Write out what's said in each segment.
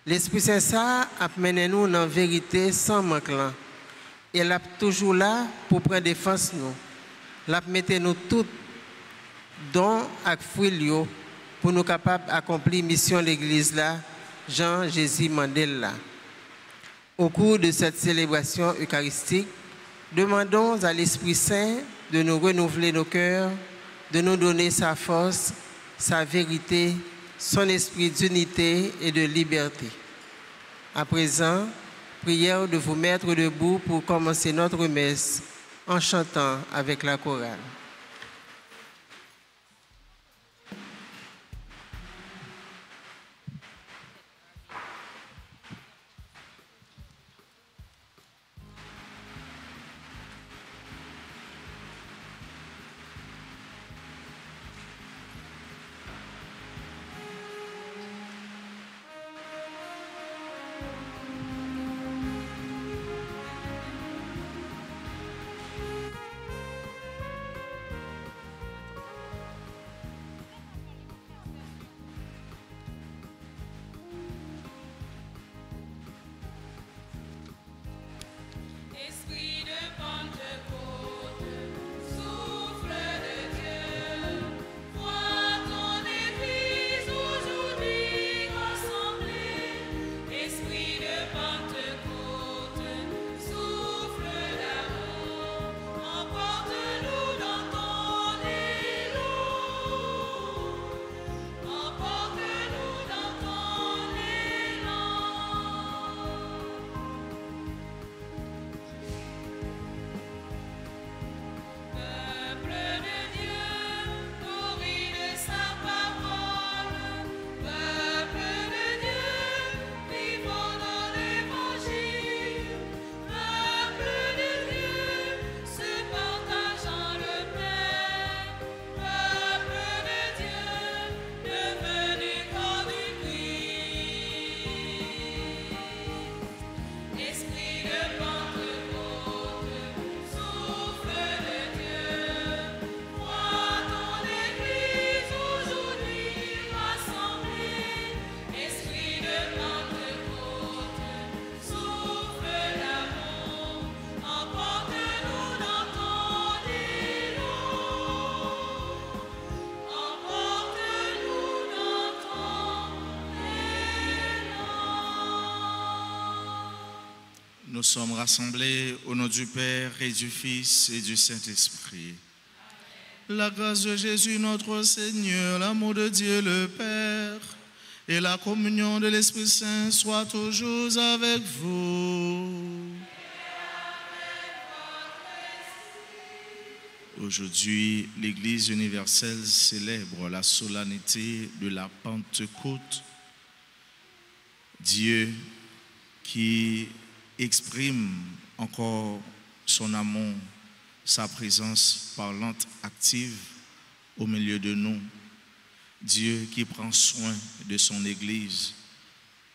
L'Esprit Saint ça a mené nous dans la vérité sans manque. Et il est toujours là pour prendre défense nous. Il a mis nous tous dons et fruits pour nous capables d'accomplir la mission de l'Église là, Jean Jésus Mandela. Au cours de cette célébration eucharistique, demandons à l'Esprit Saint de nous renouveler nos cœurs, de nous donner sa force, sa vérité, son esprit d'unité et de liberté. À présent, prière de vous mettre debout pour commencer notre messe en chantant avec la chorale. Nous sommes rassemblés au nom du Père et du Fils et du Saint-Esprit. La grâce de Jésus notre Seigneur, l'amour de Dieu le Père et la communion de l'Esprit Saint soient toujours avec vous. Aujourd'hui, l'Église universelle célèbre la solennité de la Pentecôte. Dieu qui exprime encore son amour, sa présence parlante, active au milieu de nous. Dieu qui prend soin de son Église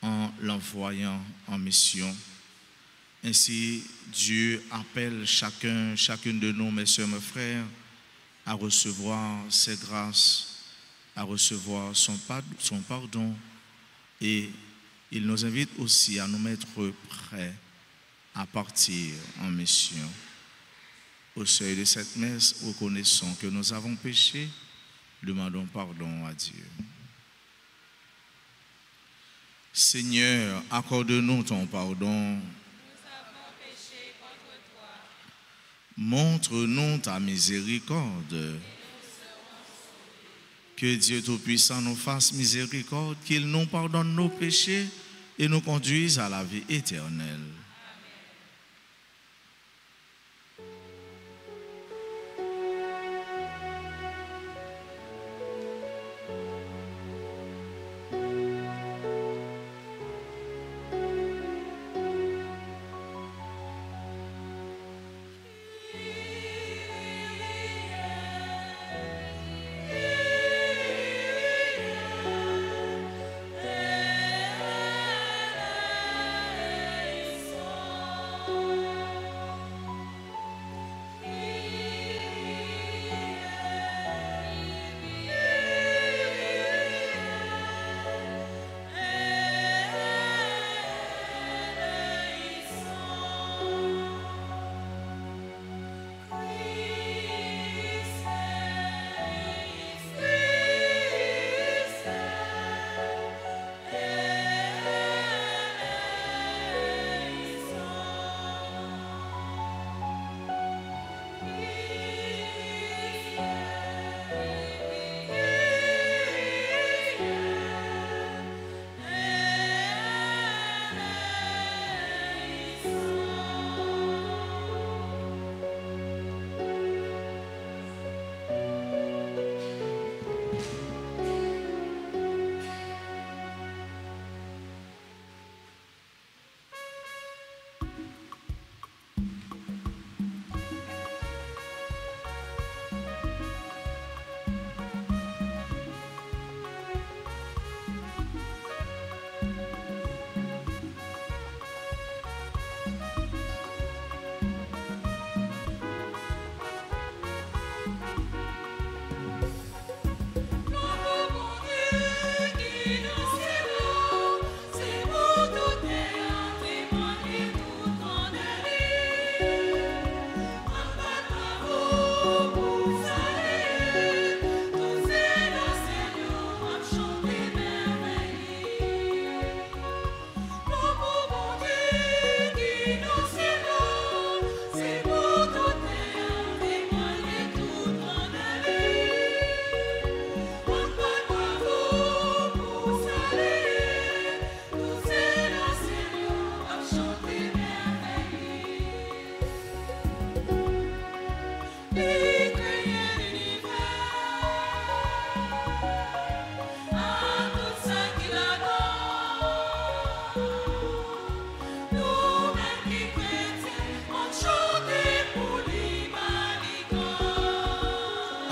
en l'envoyant en mission. Ainsi, Dieu appelle chacune de nous, mes soeurs, mes frères, à recevoir ses grâces, à recevoir son pardon, et il nous invite aussi à nous mettre prêts à partir en mission. Au seuil de cette messe, reconnaissons que nous avons péché, demandons pardon à Dieu. Seigneur, accorde-nous ton pardon. Nous avons péché contre toi. Montre-nous ta miséricorde. Et nous serons sauvés. Que Dieu Tout-Puissant nous fasse miséricorde, qu'il nous pardonne nos péchés et nous conduise à la vie éternelle.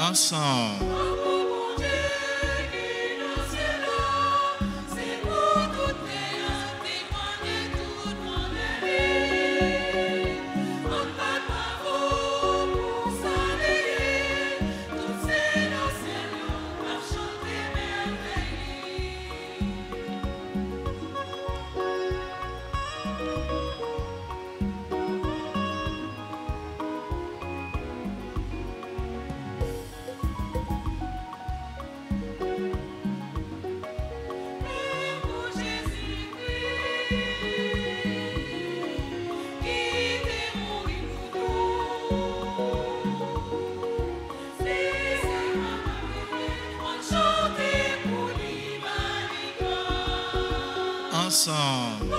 Ensemble. Ensemble.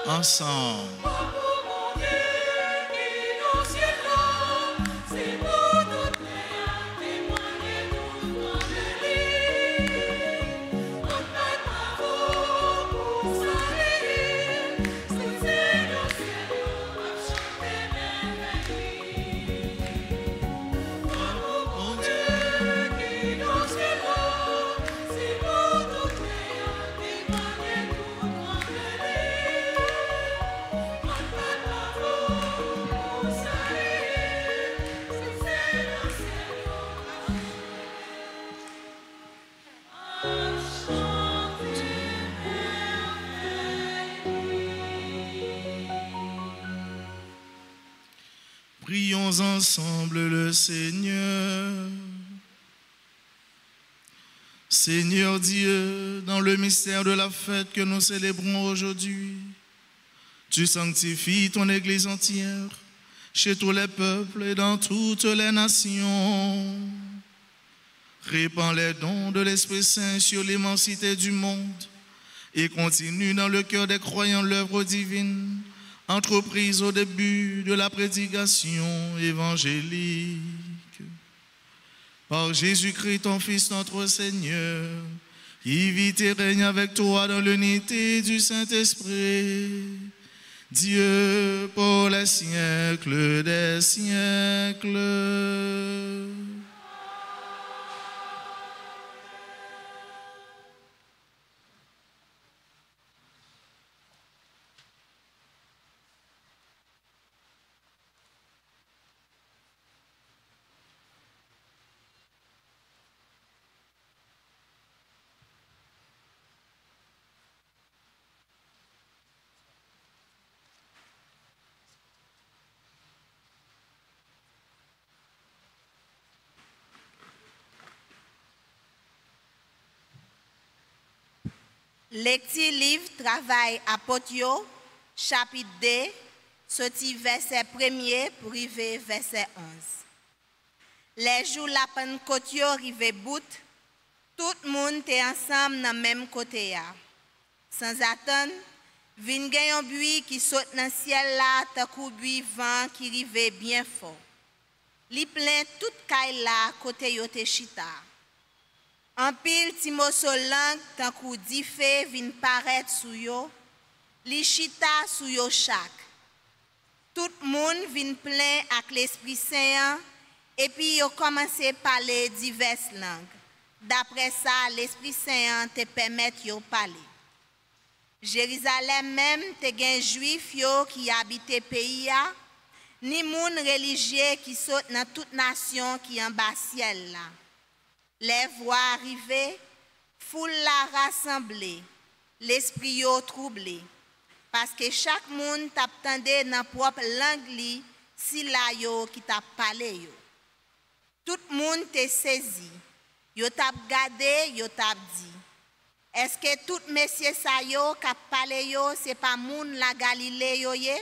Ensemble. Prions ensemble le Seigneur. Seigneur Dieu, dans le mystère de la fête que nous célébrons aujourd'hui, tu sanctifies ton Église entière, chez tous les peuples et dans toutes les nations. Répands les dons de l'Esprit Saint sur l'immensité du monde et continue dans le cœur des croyants l'œuvre divine, entreprise au début de la prédication évangélique. Par Jésus-Christ, ton Fils, notre Seigneur, qui vit et règne avec toi dans l'unité du Saint-Esprit, Dieu pour les siècles des siècles. Lecture livre Travail apôtre yo, chapitre 2, sorti verset 1er pour arriver verset 11. Les jours la Pentecôte yo arrivé bout, tout le monde était ensemble dans le même côté. Sans attendre, vin gen un bruit qui saute dans le ciel là, tant coup bruit vent qui arrivait bien fort. Li plein toute caille là côté yo te chita. En pile ti morceau langue tant kou di fè vin paraître sou yo, li chita sou yo chaque. Tout moun vin plein ak l'Esprit Saint et puis yo commencé à parler diverses langues. D'après ça, l'Esprit Saint te permet yo parler. Jérusalem même te gen juif yo qui habite pays a, ni moun religieux qui saute dans toute nation qui en bas ciel là. Les voix arrivées, foule la rassemblée, l'esprit yo troublé. Parce que chaque monde t'attendait dans propre langue li, si la yo qui t'a parlé yo. Tout le monde te saisi. Yo t'a gardé, yo t'a dit. Est-ce que tout messieurs sa yo qui parlé yo, c'est pas moun la Galilée yo ye?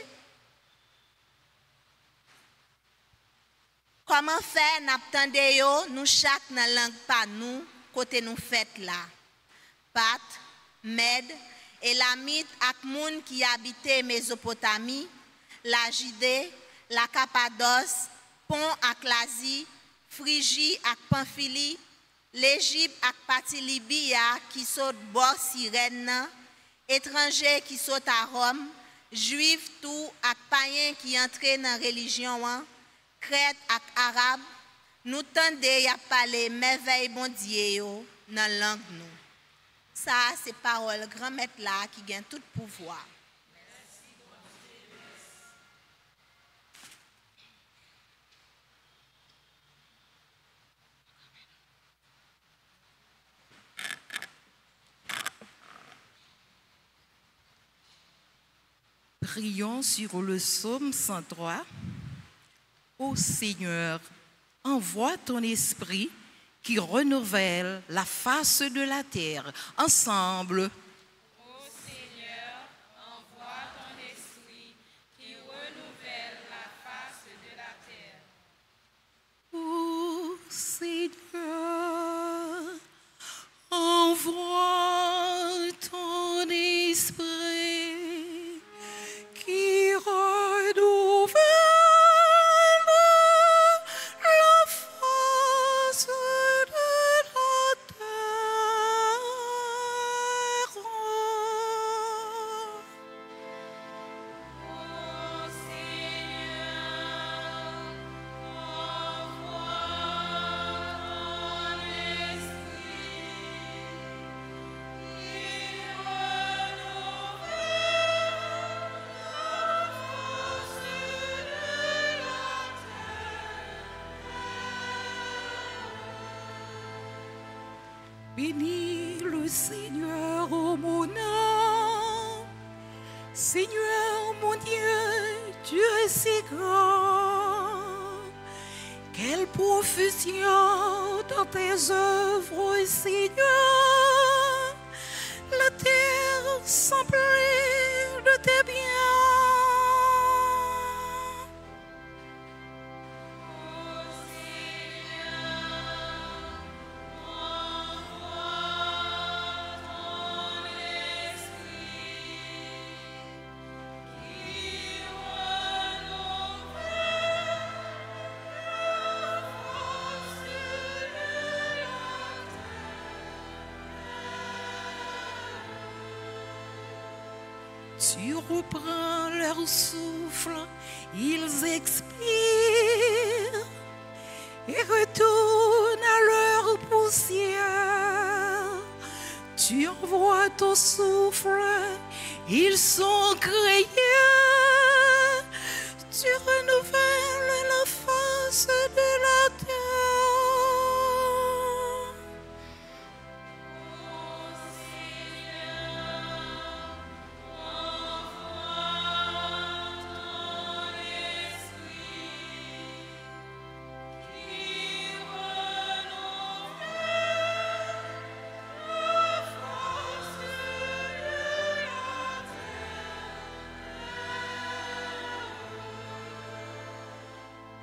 Comment faire n'attendez yo, nous chaque dans langue pas nous, côté nous fête là. Pat, Med, Elamite ak moun qui habitait Mésopotamie, la Judée, la Cappadoce, Pont ak l'Asie, Phrygie ak Pamphylie, l'Égypte ak partie Libya qui saute bord Cyrène, étrangers qui sautent à Rome, juifs tout ak païens qui entraient dans la religion, Crète ak Arabe, nous tendez à parler merveille bon Dieu dans la langue nous. Ça, c'est parole grand maître là qui gagne tout pouvoir. Prions sur le psaume 103. Ô Seigneur, envoie ton esprit qui renouvelle la face de la terre. Ensemble. Ô Seigneur, envoie ton esprit qui renouvelle la face de la terre. Ô Seigneur, envoie ton esprit qui renouvelle la face de la terre. Ô Seigneur, envoie ton esprit qui Bénis le Seigneur, ô mon âme. Seigneur mon Dieu, tu es si grand. Quelle profusion dans tes œuvres, Seigneur. La terre s'emplit de tes biens. Tu reprends leur souffle, ils expirent et retournent à leur poussière. Tu envoies ton souffle, ils sont créés. Tu renouvelles la face de la terre.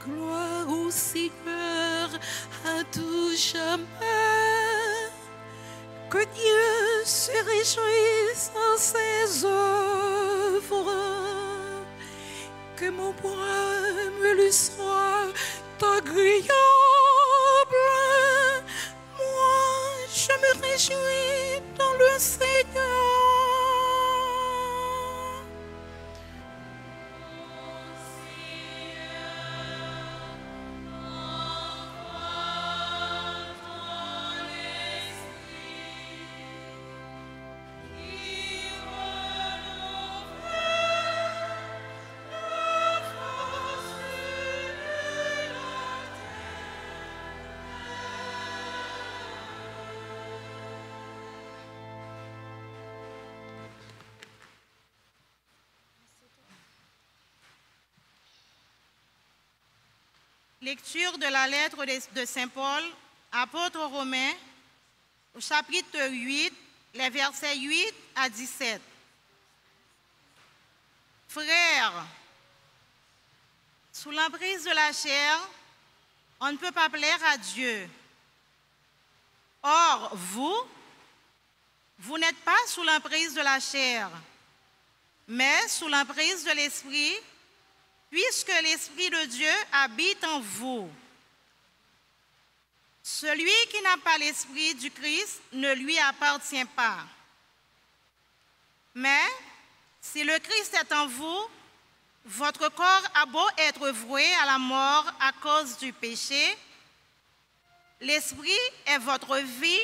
Gloire au Seigneur à tout jamais. Que Dieu se réjouisse en ses œuvres. Que mon bras me lui soit agréable. Moi, je me réjouis dans le Seigneur. Lecture de la lettre de Saint Paul, apôtre aux Romains, au chapitre 8, les versets 8 à 17. Frères, sous l'emprise de la chair, on ne peut pas plaire à Dieu. Or, vous n'êtes pas sous l'emprise de la chair, mais sous l'emprise de l'Esprit, puisque l'Esprit de Dieu habite en vous. Celui qui n'a pas l'Esprit du Christ ne lui appartient pas. Mais si le Christ est en vous, votre corps a beau être voué à la mort à cause du péché, l'Esprit est votre vie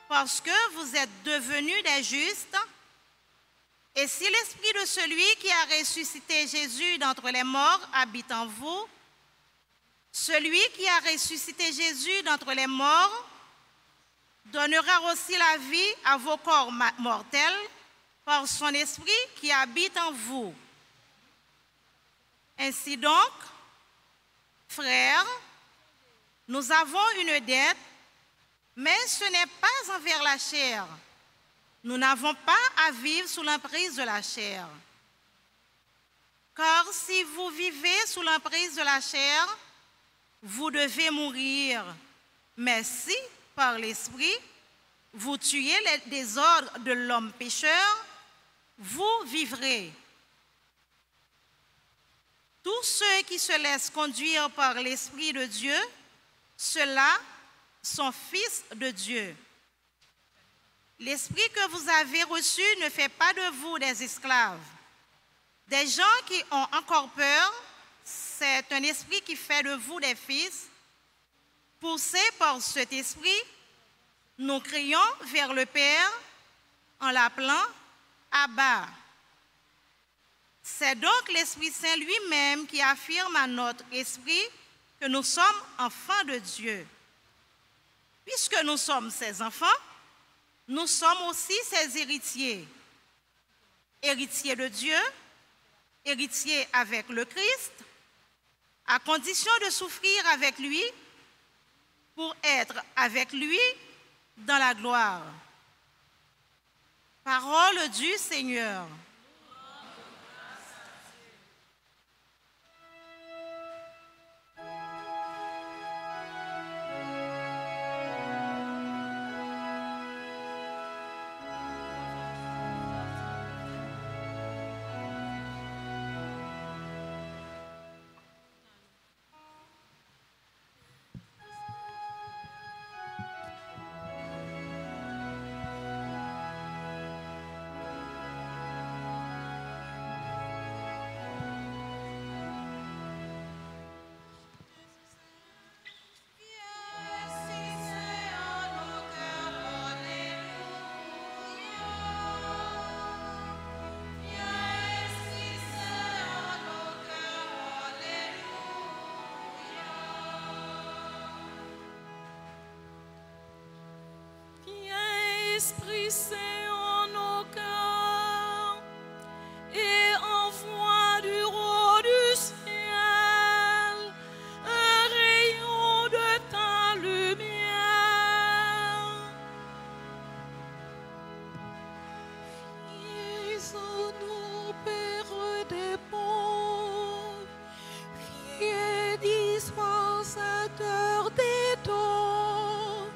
parce que vous êtes devenus des justes. Et si l'Esprit de celui qui a ressuscité Jésus d'entre les morts habite en vous, celui qui a ressuscité Jésus d'entre les morts donnera aussi la vie à vos corps mortels par son Esprit qui habite en vous. Ainsi donc, frères, nous avons une dette, mais ce n'est pas envers la chair. Nous n'avons pas à vivre sous l'emprise de la chair. Car si vous vivez sous l'emprise de la chair, vous devez mourir. Mais si, par l'Esprit, vous tuez les désordres de l'homme pécheur, vous vivrez. Tous ceux qui se laissent conduire par l'Esprit de Dieu, ceux-là sont fils de Dieu. L'Esprit que vous avez reçu ne fait pas de vous des esclaves. Des gens qui ont encore peur, c'est un esprit qui fait de vous des fils. Poussés par cet esprit, nous crions vers le Père en l'appelant Abba. C'est donc l'Esprit Saint lui-même qui affirme à notre esprit que nous sommes enfants de Dieu. Puisque nous sommes ses enfants, nous sommes aussi ses héritiers. Héritiers de Dieu, héritiers avec le Christ, à condition de souffrir avec lui pour être avec lui dans la gloire. Parole du Seigneur. Esprit Saint en nos cœurs et envoie du haut du ciel un rayon de ta lumière. Fils en nous, Père des pauvres, fier dispensateur des dons,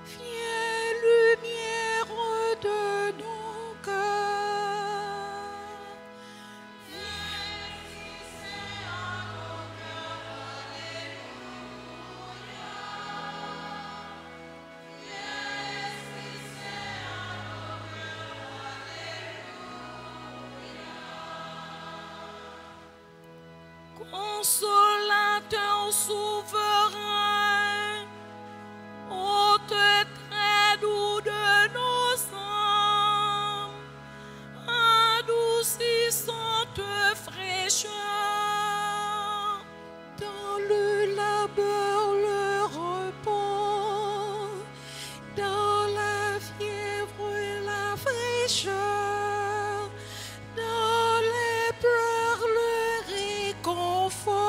fier lumière de nos cœurs. Consolateur souverain, hôte très doux de nos âmes, adoucissante fraîcheur, dans le labeur le repos, dans la fièvre la fraîcheur, dans les pleurs le réconfort.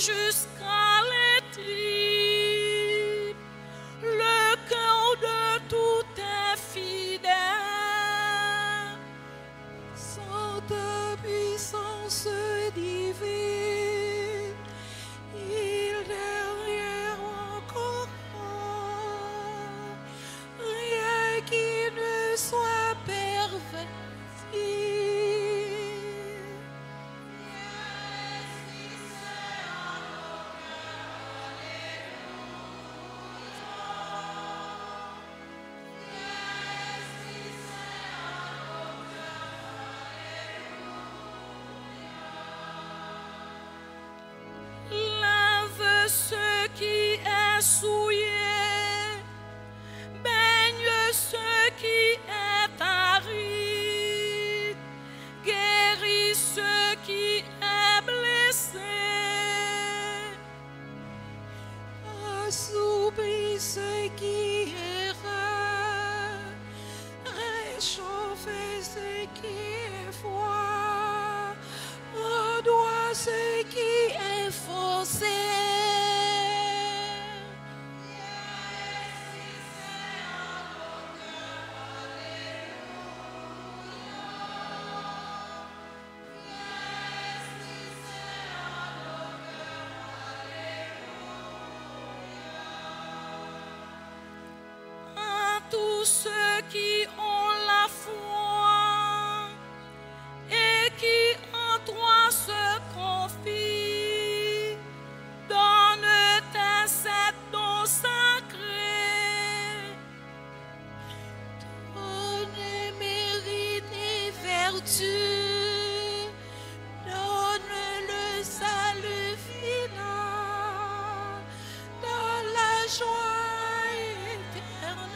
jusqu'à les tripes, le cœur de tout infidèle. Sainte puissance divine, il derrière encore rien qui ne soit perverti. Lave ce qui est souillé, baigne ce qui est aride, guéris ce qui est blessé, assouplis ce qui est rare, réchauffez ce qui est froid, redois ce qui est forcé. À tous ceux qui ont la foi et qui en toi se confient, donne tes sept dons sacrés. Donne mérite et vertu, donne le salut final dans la joie éternelle.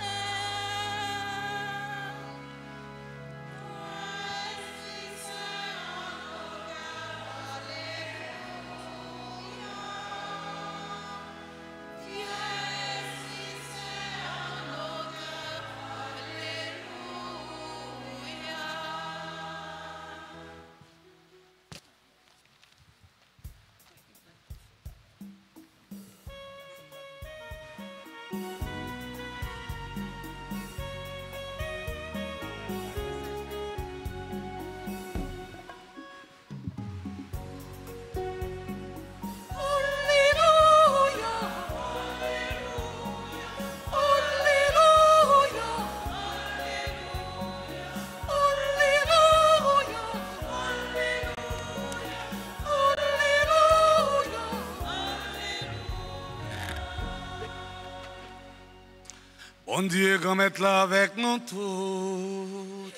Bon Dieu, grand maître là avec nous tous.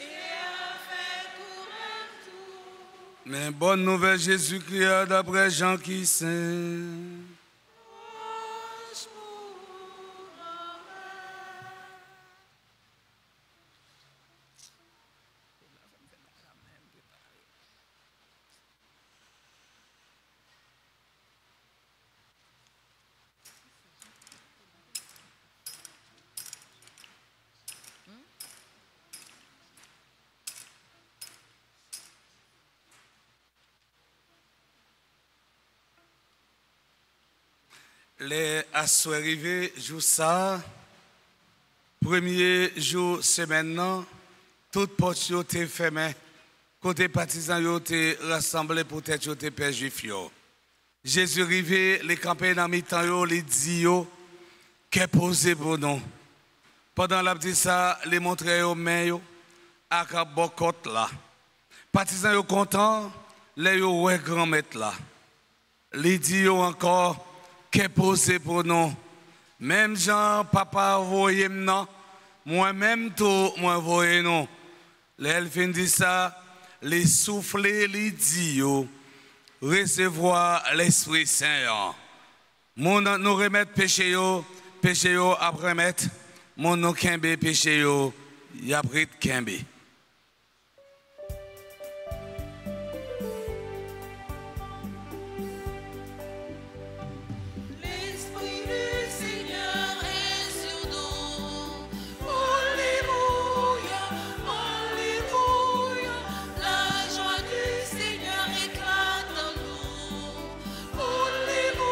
Mais bonne nouvelle Jésus-Christ d'après Jean qui saint. Les assois arrivés, jour ça, premier jour semaine, toute porte était fermée, côté partisans étaient rassemblés pour être des pères juifs. Jésus arrivé, les campagnes dans mi-temps, les dit qu'est posé pour nous. Pendant la dit ça, les montrer aux mains, à Kabokot là. Partisans sont contents, les ouais grand maître là. Les dit encore qu'est posé pour nous. Même Jean, papa, voyez non, moi-même tout, moi voyez nous. L'elfin dit ça, les souffler, les dit recevoir l'Esprit Saint. Mon nous remettre péché après remettre. Mon nous kembe péché y a pris kembe. La joie du Seigneur éclate en nous. Alléluia.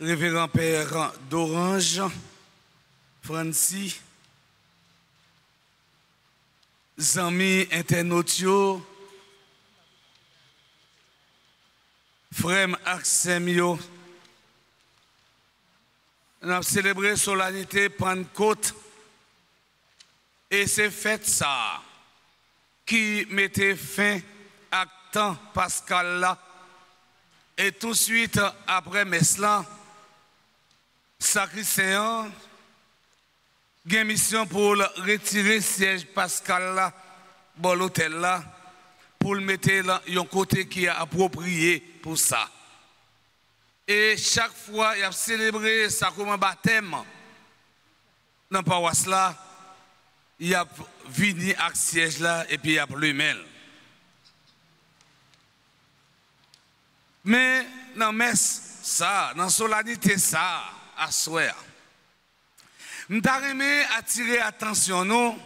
révérend Père d'Orange, Francis, amis internautes, frère Axemio, nous avons célébré solennité Pentecôte et c'est fait ça qui mettait fin à temps pascal là et tout de suite après Meslan, sacristain a une mission pour retirer le siège pascal là, bon l'hôtel là, pour le mettre dans un côté qui est approprié pour ça. Et chaque fois, il a célébré ça comme un baptême dans la paroisse là, il a venu avec siège là et puis il a plumé. Mais dans messe ça, dans solennité ça, à souhait. Nous avons attirer attention nous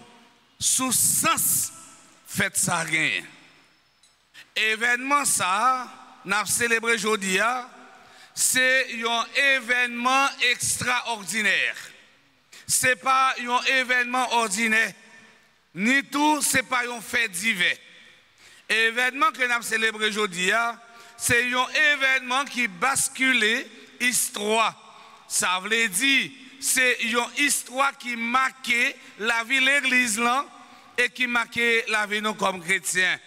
sous sens fait ça gain. Événement ça, nous avons célébré aujourd'hui, c'est un événement extraordinaire. Ce n'est pas un événement ordinaire, ni tout, ce n'est pas un fait divers. L'événement que nous avons célébré aujourd'hui, c'est un événement qui bascule l'histoire. Ça veut dire, c'est une histoire qui marque la vie de l'Église et qui marque la vie de nous comme chrétiens.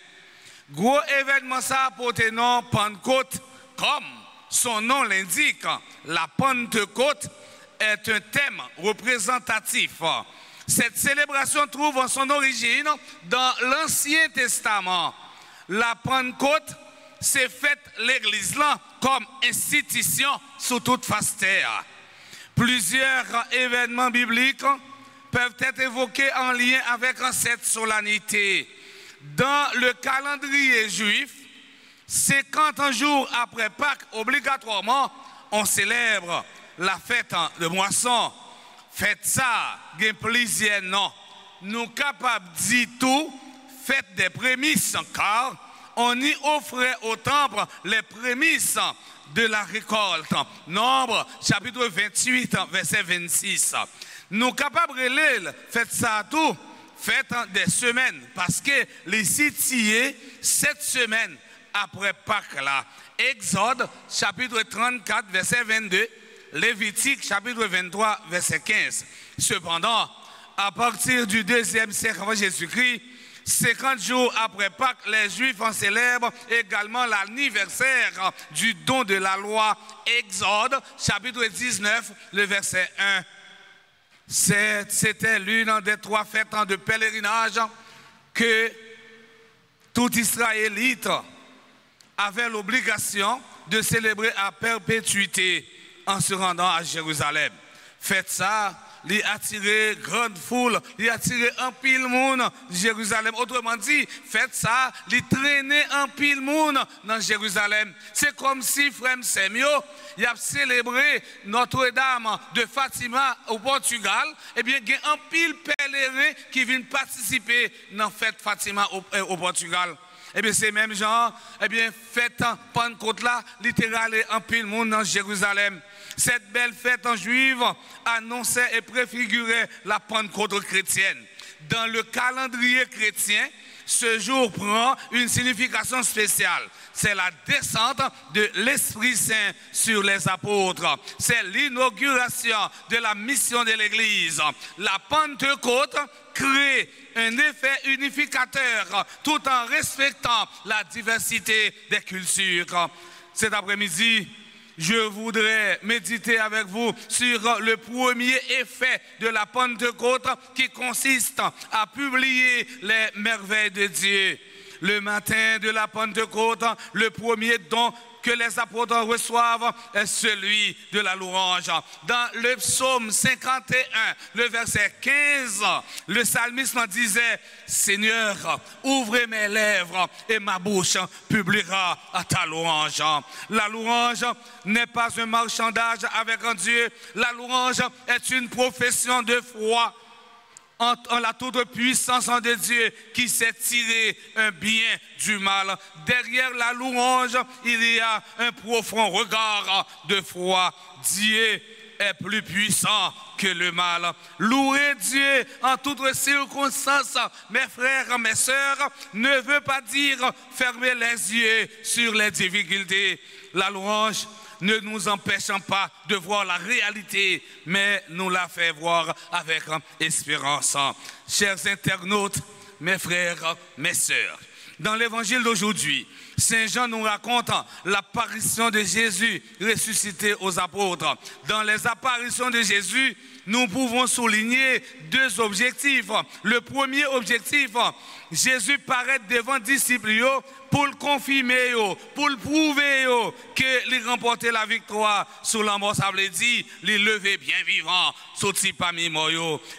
Gros événement ça a porté nom Pentecôte, comme son nom l'indique, la Pentecôte est un thème représentatif. Cette célébration trouve son origine dans l'Ancien Testament. La Pentecôte, c'est fait l'Église là comme institution sous toute face terre. Plusieurs événements bibliques peuvent être évoqués en lien avec cette solennité. Dans le calendrier juif, 50 jours après Pâques, obligatoirement, on célèbre la fête de moisson. Fête ça, il y a plusieurs noms. Nous sommes capables de dire tout, fête des prémices, car on y offrait au temple les prémices de la récolte. Nombre, chapitre 28, verset 26. Nous sommes capables de lire, fête ça tout, fête des semaines, parce que les situés, 7 semaines après Pâques là. Exode, chapitre 34, verset 22. Lévitique, chapitre 23, verset 15. Cependant, à partir du 2e siècle avant Jésus-Christ, 50 jours après Pâques, les Juifs en célèbrent également l'anniversaire du don de la loi. Exode, chapitre 19, le verset 1. C'était l'une des 3 fêtes de pèlerinage que tout Israélite avait l'obligation de célébrer à perpétuité en se rendant à Jérusalem. Faites ça, il attirer grande foule, il attirer un pile monde de Jérusalem. Autrement dit, faites ça, il traîner un pile monde dans Jérusalem. C'est comme si frère Semio, il a célébré Notre-Dame de Fatima au Portugal. Eh bien, il y a un pile pèlerin qui vient participer dans la fête Fatima au Portugal. Eh bien, c'est même genre, eh bien, fête Pentecôte là, littéral en pile monde dans Jérusalem. Cette belle fête en juive annonçait et préfigurait la Pentecôte chrétienne. Dans le calendrier chrétien, ce jour prend une signification spéciale. C'est la descente de l'Esprit Saint sur les apôtres. C'est l'inauguration de la mission de l'Église. La Pentecôte crée un effet unificateur tout en respectant la diversité des cultures. Cet après-midi, je voudrais méditer avec vous sur le premier effet de la Pentecôte qui consiste à publier les merveilles de Dieu. Le matin de la Pentecôte, le premier don que les apôtres reçoivent est celui de la louange. Dans le psaume 51, le verset 15, le psalmiste disait « Seigneur, ouvrez mes lèvres et ma bouche publiera à ta louange. » La louange n'est pas un marchandage avec un Dieu. La louange est une profession de foi. en la toute puissance de Dieu qui sait tirer un bien du mal. Derrière la louange, il y a un profond regard de foi. Dieu est plus puissant que le mal. Louer Dieu en toutes circonstances, mes frères, mes sœurs, ne veut pas dire fermer les yeux sur les difficultés. La louange ne nous empêchant pas de voir la réalité, mais nous la fait voir avec espérance. Chers internautes, mes frères, mes sœurs, dans l'évangile d'aujourd'hui, Saint Jean nous raconte l'apparition de Jésus ressuscité aux apôtres. Dans les apparitions de Jésus, nous pouvons souligner deux objectifs. Le premier objectif, Jésus paraît devant les disciples pour le confirmer, pour le prouver qu'il remportait la victoire sur la mort. Ça veut dire, les lever bien vivant, sorti parmi moi.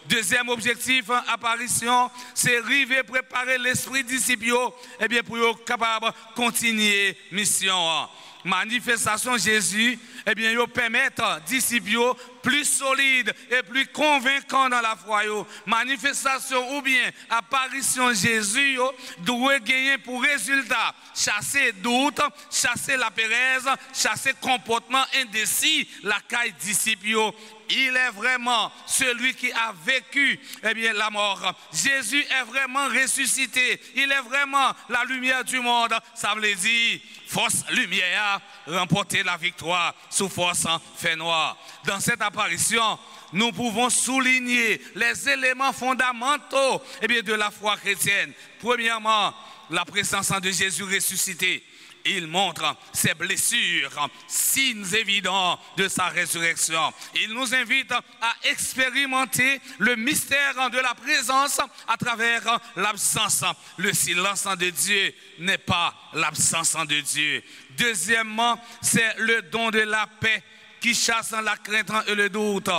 Deuxième objectif, apparition, c'est arriver préparer l'esprit disciple, et bien pour être capable de continuer mission. Manifestation Jésus, eh bien, ils permettent disciples plus solides et plus convaincants dans la foi. Manifestation ou bien apparition Jésus doit gagner pour résultat chasser doute, chasser la paresse, chasser comportement indécis, la caille disciples. Il est vraiment celui qui a vécu la mort. Jésus est vraiment ressuscité. Il est vraiment la lumière du monde. Ça veut dire, force lumière a remporté la victoire sous force fait noir. Dans cette apparition, nous pouvons souligner les éléments fondamentaux de la foi chrétienne. Premièrement, la présence de Jésus ressuscité. Il montre ses blessures, signes évidents de sa résurrection. Il nous invite à expérimenter le mystère de la présence à travers l'absence. Le silence de Dieu n'est pas l'absence de Dieu. Deuxièmement, c'est le don de la paix qui chasse la crainte et le doute.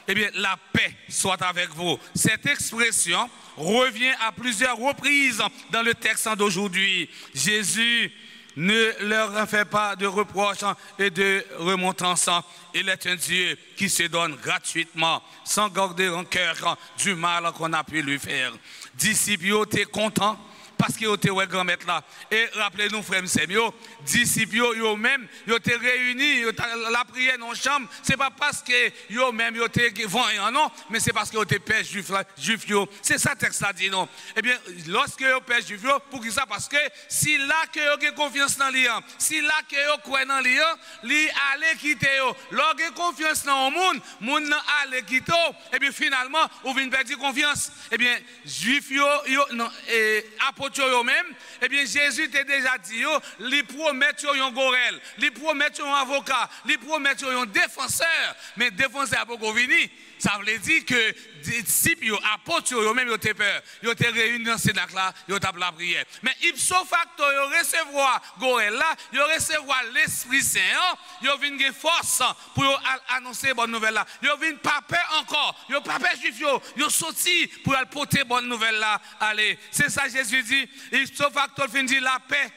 Eh bien, la paix soit avec vous. Cette expression revient à plusieurs reprises dans le texte d'aujourd'hui. Jésus ne leur fait pas de reproches et de remontrances. Il est un Dieu qui se donne gratuitement, sans garder en cœur du mal qu'on a pu lui faire. Disciples, t'es content parce que vous êtes grand-maître là. Et rappelez-nous, frère Semio, disciples, eux-mêmes, ils étaient réunis, la prière dans la chambre, ce n'est pas parce que eux-mêmes, ils étaient voyants, non, mais c'est parce qu'ils étaient pères juifs. C'est ça le texte là dit, non. Eh bien, lorsque vous êtes pères juifs, pour qui ça? Parce que si là que vous avez confiance dans lui, si là que vous croyez dans lui, lui allez quitter. Lorsque vous avez confiance dans le monde allez quitter. Et bien, finalement, vous venez perdre confiance. Eh bien, juifs, apôtres eux-mêmes, eh bien, Jésus t'a déjà dit, les promettent un gorel, les promettent un avocat, les promettent un défenseur, mais défenseur pour venir. Ça veut dire que les disciples, les apôtres, eux-mêmes, ils ont peur. Ils ont été réunis dans ce là, ils ont tapé la prière. Mais ipso facto, ils recevoir gorel là, ils recevoir l'Esprit Saint, ils ont une force pour annoncer bonne nouvelle là. Ils ont une pas peur encore, ils ont pas peur juif, ils ont sorti pour porter bonne nouvelle là. Allez, c'est ça Jésus dit. Ipso facto, il dit la paix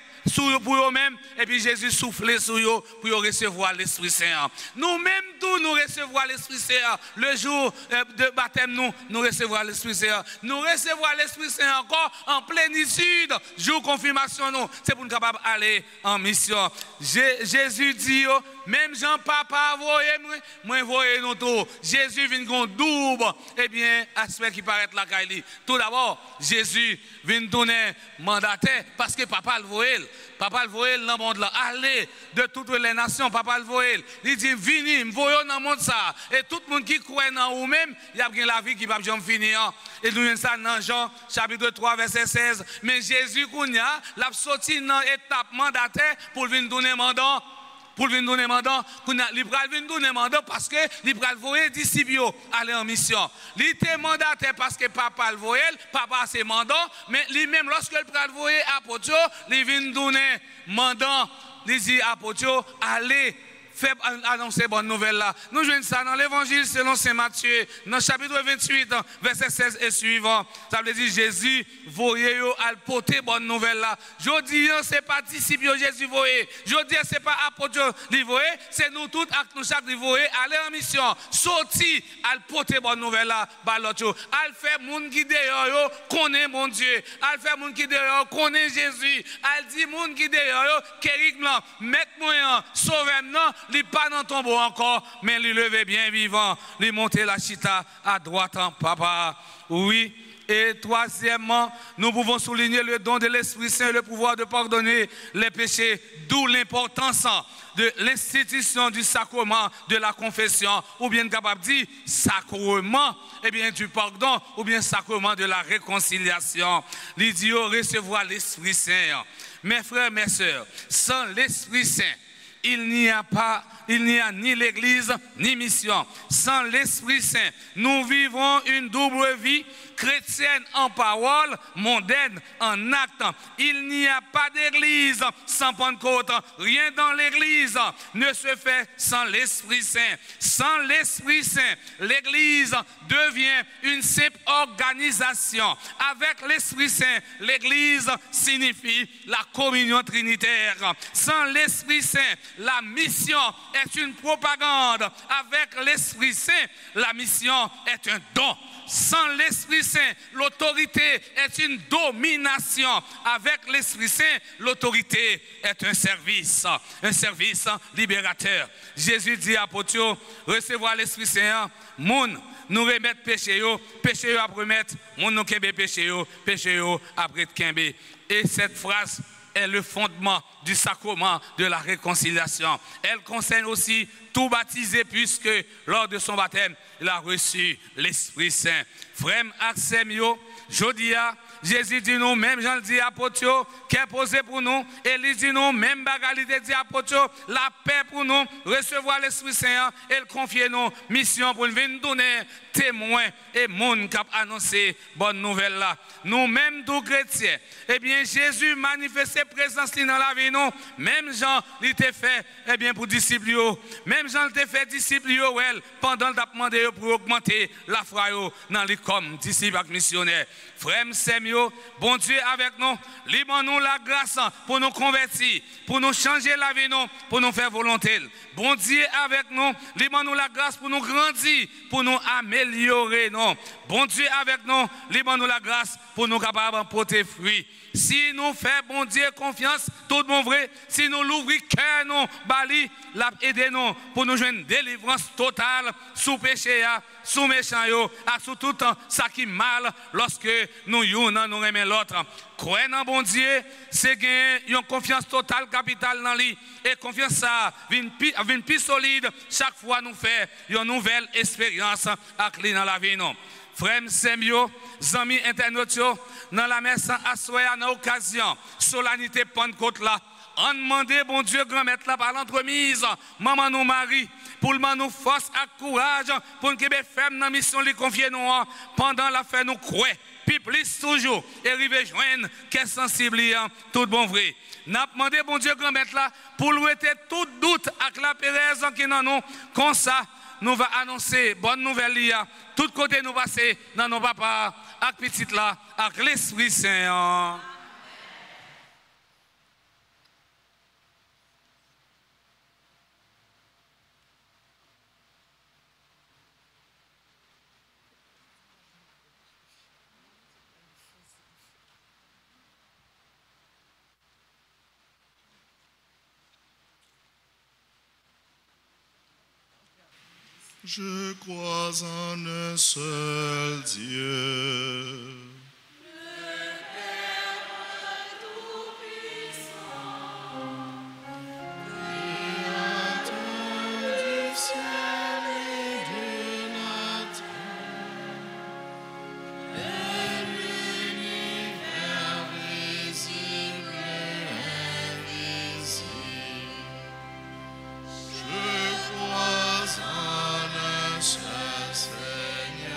pour eux-mêmes, et puis Jésus souffle sur eux pour recevoir l'Esprit Saint. Nous-mêmes, tous nous recevons l'Esprit Saint. Le jour de baptême, nous recevons l'Esprit Saint. Nous recevons l'Esprit Saint encore en plénitude. Jour confirmation, nous, c'est pour nous capables d'aller en mission. Jésus dit, même Jean-Papa, moi, voyez nous tous. Jésus vient qu'on double, eh bien, aspect qui paraît la caille. Tout d'abord, Jésus vient donner mandataire parce que Papa le voyait. Papa le voyait dans le monde là. Allez de toutes les nations, Papa le voyait. Il dit, venez, me voyons dans le monde ça. Et tout le monde qui croit en vous-même, il y a bien la vie qui va jamais finir. Et nous, ça dans Jean, chapitre 3, verset 16. Mais Jésus, l'a sorti dans l'étape mandataire pour venir donner mandat. Pour venir donner mandat, il va venir donner mandat parce que il va voyer disciples aller en mission. Il était mandataire parce que papa le voyait, papa c'est mandat, mais lui-même lorsque il va voyer apôtre, il vient donner mandat, il dit apôtre, allez fait annoncer bonne nouvelle là. Nous jouons ça dans l'évangile selon Saint Matthieu, dans le chapitre 28, verset 16 et suivant. Ça veut dire Jésus voyait à porter bonne nouvelle là. Je dis, ce n'est pas disciple Jésus voyait. Je dis, ce n'est pas apôtre lui voyait. C'est nous tous, nous chaque lui voyait, aller en mission, sortir, à porter bonne nouvelle là, par l'autre. À faire moun qui dehors, connaît mon Dieu. À faire moun qui dehors, connaît Jésus. À dire moun qui dehors, kérik blanc, mette-moi, sauve-moi, li pas dans tombeau encore, mais lui lever bien vivant, lui monter la chita à droite en papa. Oui. Et troisièmement, nous pouvons souligner le don de l'Esprit Saint, le pouvoir de pardonner les péchés, d'où l'importance de l'institution du sacrement de la confession, ou bien capable de dire sacrement, eh bien du pardon, ou bien sacrement de la réconciliation. L'idiot recevoir l'Esprit Saint. Mes frères, mes sœurs, sans l'Esprit Saint, il n'y a ni l'Église, ni mission. Sans l'Esprit Saint, nous vivons une double vie, chrétienne en parole, mondaine en acte. Il n'y a pas d'Église sans Pentecôte. Rien dans l'Église ne se fait sans l'Esprit Saint. Sans l'Esprit Saint, l'Église devient une simple organisation. Avec l'Esprit Saint, l'Église signifie la communion trinitaire. Sans l'Esprit Saint, la mission est une propagande. Avec l'Esprit Saint, la mission est un don. Sans l'Esprit Saint, l'autorité est une domination. Avec l'Esprit Saint, l'autorité est un service libérateur. Jésus dit à Apôtre, recevoir l'Esprit Saint, moun nous remettre péché après remettre, moun nous kembe péché après kembe. Et cette phrase est le fondement du sacrement de la réconciliation. Elle concerne aussi tout baptisé puisque lors de son baptême, il a reçu l'Esprit Saint. Frère Axemio, Jodia, Jésus dit nous, même Jean le dit apôtre, qui est posé pour nous, et il dit nous, même bagalité dit apôtre, la paix pour nous, recevoir l'Esprit Saint, et confier nous, mission pour nous venir donner témoins et monde qui a annoncé bonne nouvelle là. Nous-mêmes, tous chrétiens, eh bien, Jésus manifestait présence dans la vie, nous, même Jean, il était fait, eh bien, pour disciples, même Jean, il était fait disciples, pendant le demandé pour augmenter la foi dans les comme disciples et missionnaires. Frère Semio, bon Dieu avec nous, libère-nous la grâce pour nous convertir, pour nous changer la vie, pour nous faire volonté. Bon Dieu avec nous, libère-nous la grâce pour nous grandir, pour nous améliorer. Bon Dieu avec nous, libère-nous la grâce pour nous capables de porter fruit. Si nous faisons bon Dieu confiance, tout bon vrai, si nous l'ouvrons cœur, nous bali, aidez-nous pour nous jouer une délivrance totale sous péché, sous méchant, sous tout ça qui mal lorsque nous nous aimons l'autre. Croyez dans bon Dieu, c'est gagner une confiance totale, capitale dans lui. Et confiance ça vient plus solide chaque fois nous faisons une nouvelle expérience avec lui dans la vie. Frère Semio, amis internautes, dans la messe à soir, dans l'occasion, solennité Pentecôte là, on demande bon Dieu grand-maître là par l'entremise, maman nous Marie, pour nous force et courage, pour nous faire dans la mission lui confier nous pendant la fête nous croire. Puis plus toujours, et arriver joindre qui est sensible, tout bon vrai. N'a demandé bon Dieu grand-maître là, pour lui mettre tout doute avec la péraison qui dans nous, comme ça, nous va annoncer bonne nouvelle. Tout côté nous passer dans nos papas, avec petite là, avec l'Esprit Saint. Je crois en un seul Dieu. Seigneur,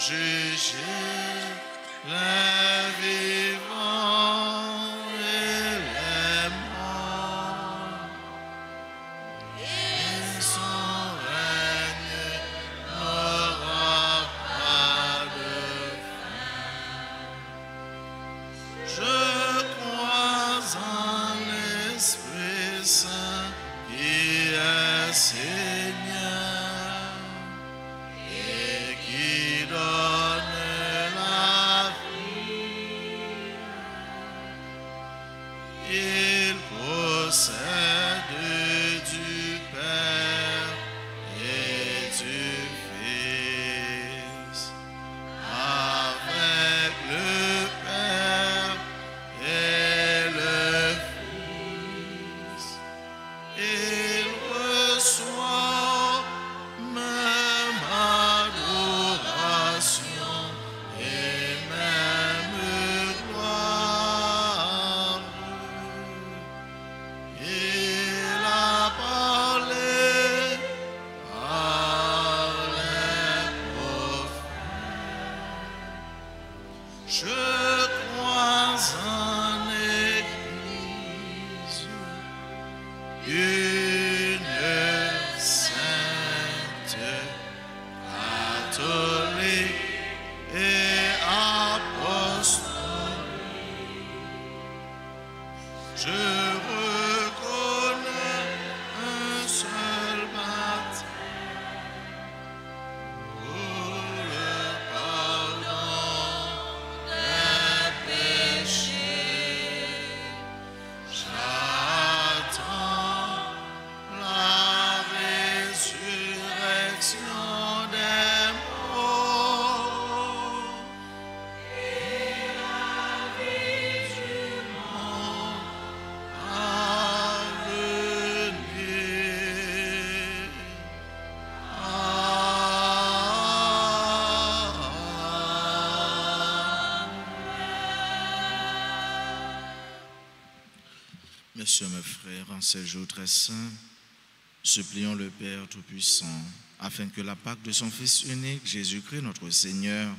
juger les vivants et les morts. Et son règne n'aura pas de fin. Je crois en l'Esprit Saint qui est Seigneur et qui donne la vie. Il possède du Père et du Fils, avec le Père et le Fils. Il reçoit même adoration et même gloire. Il a parlé par les prophètes. Je crois en l'Église, une sainte, catholique et apostolique. Je reconnais un seul baptême pour le pardon des péchés. J'attends la résurrection des morts et la vie du monde à venir. Messieurs, mes frères, en ces jours très saints, supplions le Père Tout-Puissant, afin que la Pâque de son Fils unique, Jésus-Christ, notre Seigneur,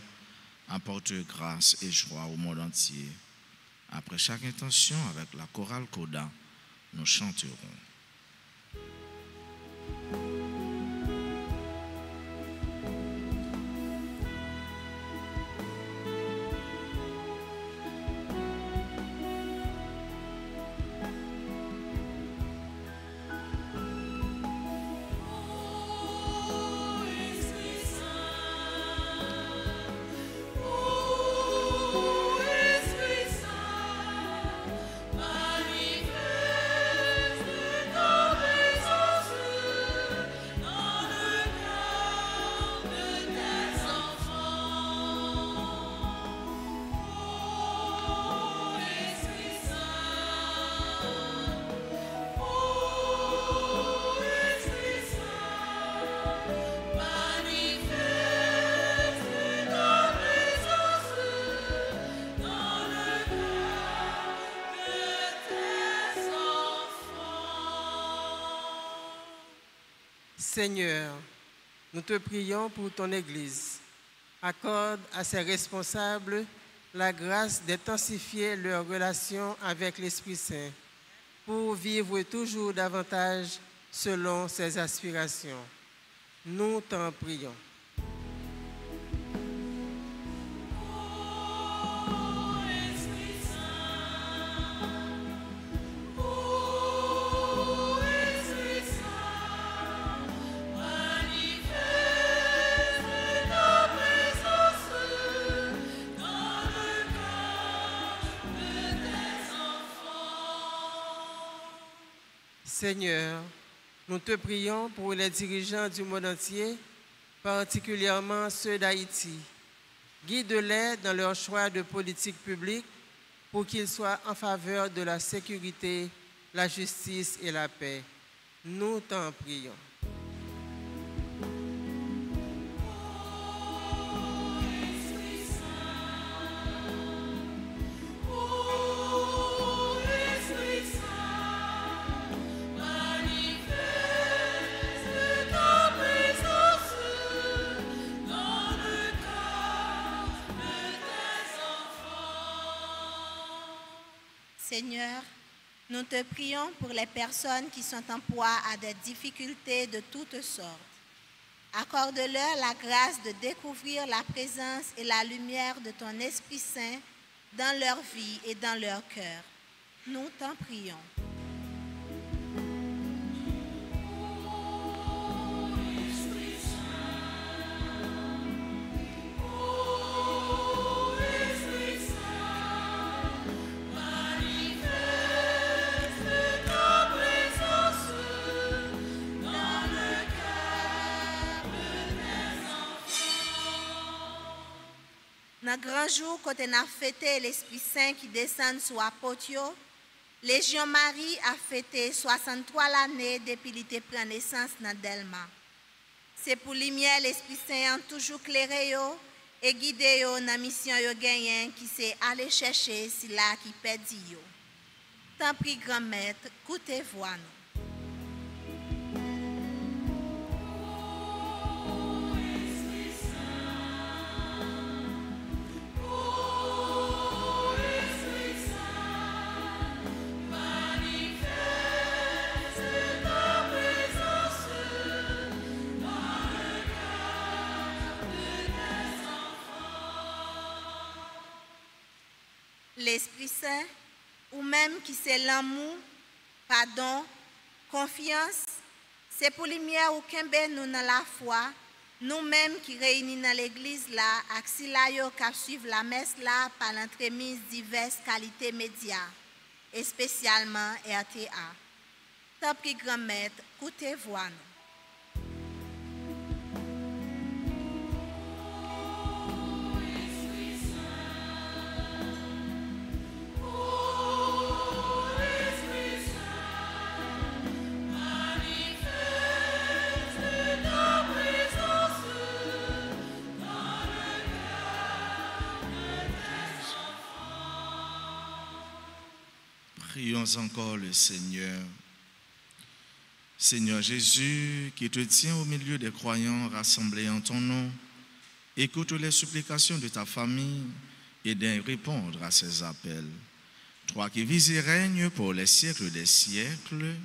apporte grâce et joie au monde entier. Après chaque intention, avec la chorale Coda, nous chanterons. Seigneur, nous te prions pour ton Église. Accorde à ses responsables la grâce d'intensifier leur relation avec l'Esprit Saint pour vivre toujours davantage selon ses aspirations. Nous t'en prions. Seigneur, nous te prions pour les dirigeants du monde entier, particulièrement ceux d'Haïti. Guide-les dans leur choix de politique publique pour qu'ils soient en faveur de la sécurité, la justice et la paix. Nous t'en prions. Nous te prions pour les personnes qui sont en proie à des difficultés de toutes sortes. Accorde-leur la grâce de découvrir la présence et la lumière de ton Esprit Saint dans leur vie et dans leur cœur. Nous t'en prions. Dans le grand jour, quand on a fêté l'Esprit Saint qui descend sur Apotio, Légion Marie a fêté 63 l'année depuis qu'il prend naissance dans Delma. C'est pour lumière l'Esprit Saint toujours clairé et guidé dans la mission gagnant qui c'est aller chercher si là qui perdit yo. Tant pis grand maître, écoutez voix nous. L'Esprit Saint, ou même qui c'est l'amour, pardon, confiance, c'est pour lumière ou kembe nous dans la foi, nous-mêmes qui réunis dans l'église là, ak si la yo k'ap suivre la messe là par l'entremise diverses qualités médias, et spécialement RTA. Tant pis grand maître, écoutez voix nous. Prions encore le Seigneur. Seigneur Jésus, qui te tiens au milieu des croyants rassemblés en ton nom, écoute les supplications de ta famille et de répondre à ses appels. Toi qui vis et règnes pour les siècles des siècles.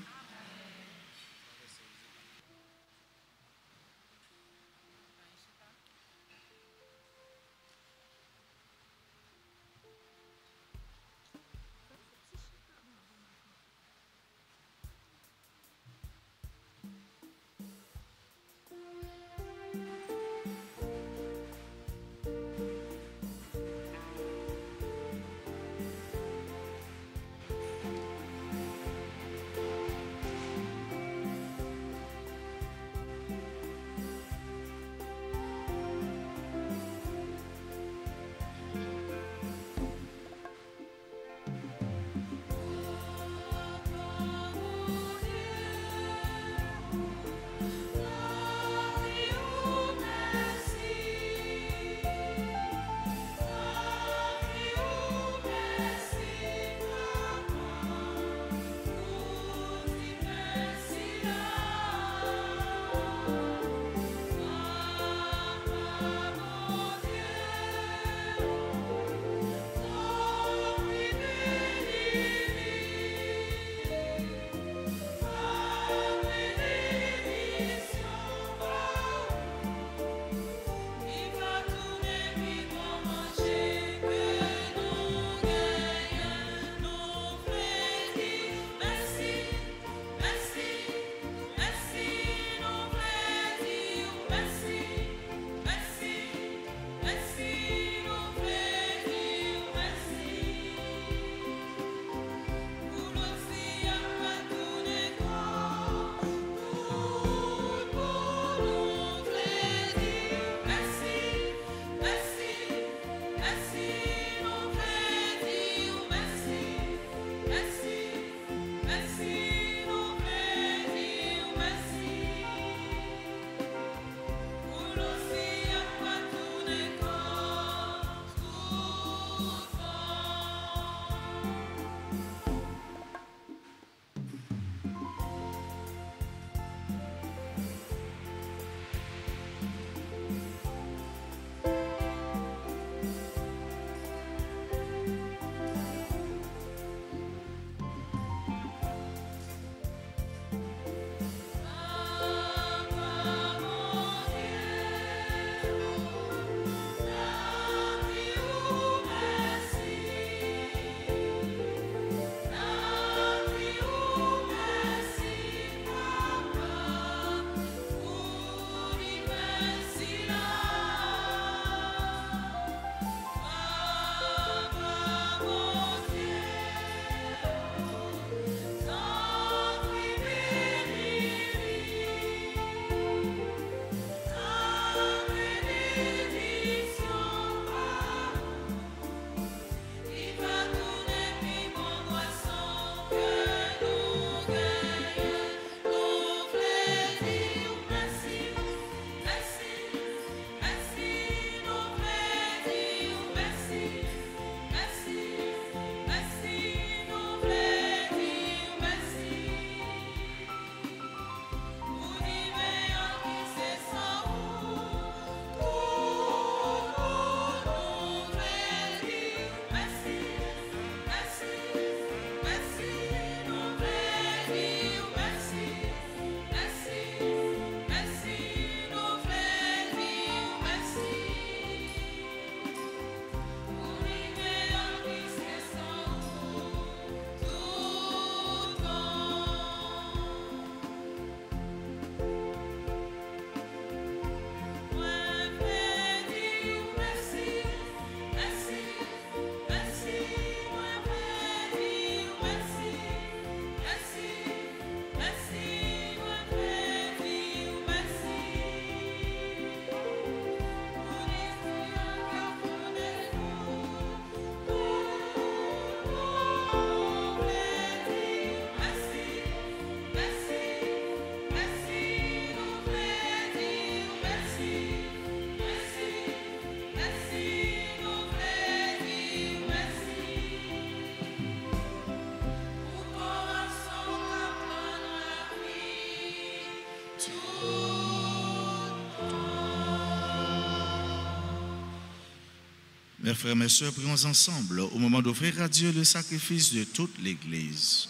Mes frères, mes sœurs, prions ensemble au moment d'offrir à Dieu le sacrifice de toute l'Église.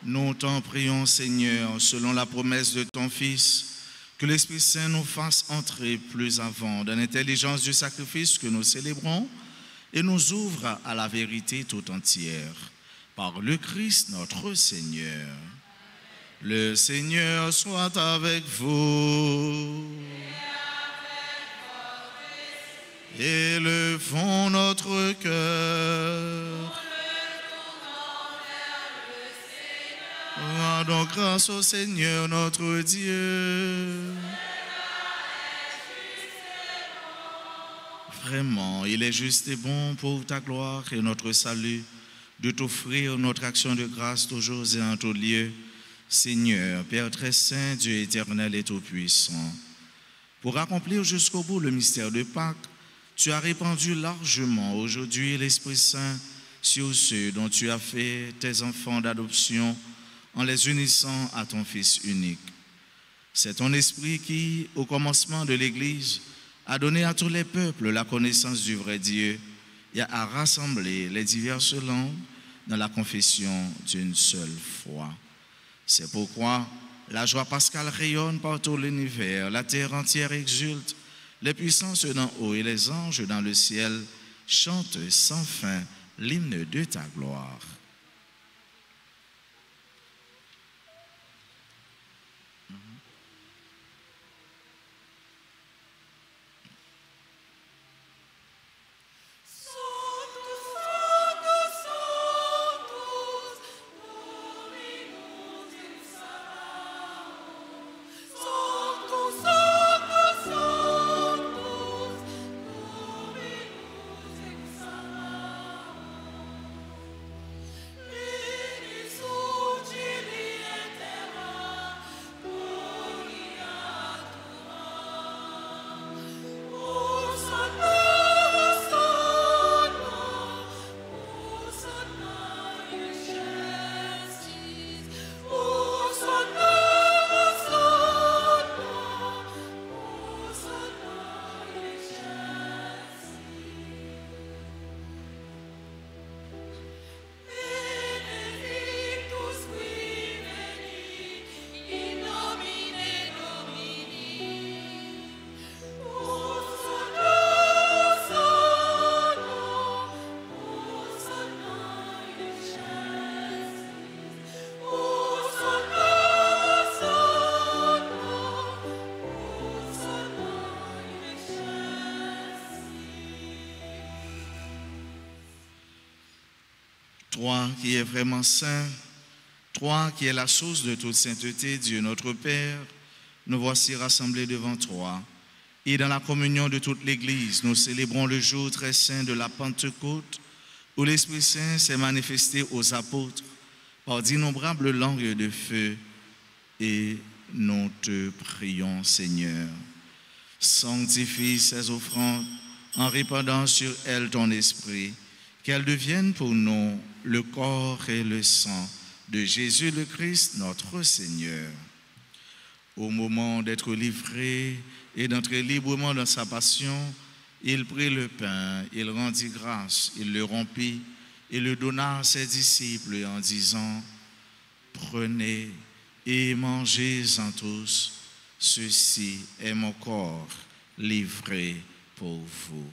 Nous t'en prions, Seigneur, selon la promesse de ton Fils, que l'Esprit Saint nous fasse entrer plus avant dans l'intelligence du sacrifice que nous célébrons et nous ouvre à la vérité tout entière. Par le Christ notre Seigneur. Le Seigneur soit avec vous. Élevons notre cœur. Rendons grâce au Seigneur notre Dieu. Vraiment, il est juste et bon pour ta gloire et notre salut de t'offrir notre action de grâce toujours et en tout lieu, Seigneur, Père très saint, Dieu éternel et tout-puissant. Pour accomplir jusqu'au bout le mystère de Pâques, tu as répandu largement aujourd'hui l'Esprit Saint sur ceux dont tu as fait tes enfants d'adoption en les unissant à ton Fils unique. C'est ton Esprit qui, au commencement de l'Église, a donné à tous les peuples la connaissance du vrai Dieu et a rassemblé les diverses langues dans la confession d'une seule foi. C'est pourquoi la joie pascale rayonne par tout l'univers, la terre entière exulte, les puissances d'en haut et les anges dans le ciel chantent sans fin l'hymne de ta gloire. Toi qui es vraiment saint, toi qui es la source de toute sainteté, Dieu notre Père, nous voici rassemblés devant toi. Et dans la communion de toute l'Église, nous célébrons le jour très saint de la Pentecôte, où l'Esprit Saint s'est manifesté aux apôtres par d'innombrables langues de feu. Et nous te prions, Seigneur, sanctifie ces offrandes en répandant sur elles ton esprit, qu'elles deviennent pour nous le corps et le sang de Jésus le Christ, notre Seigneur. Au moment d'être livré et d'entrer librement dans sa passion, il prit le pain, il rendit grâce, il le rompit et le donna à ses disciples en disant: prenez et mangez-en tous, ceci est mon corps livré pour vous.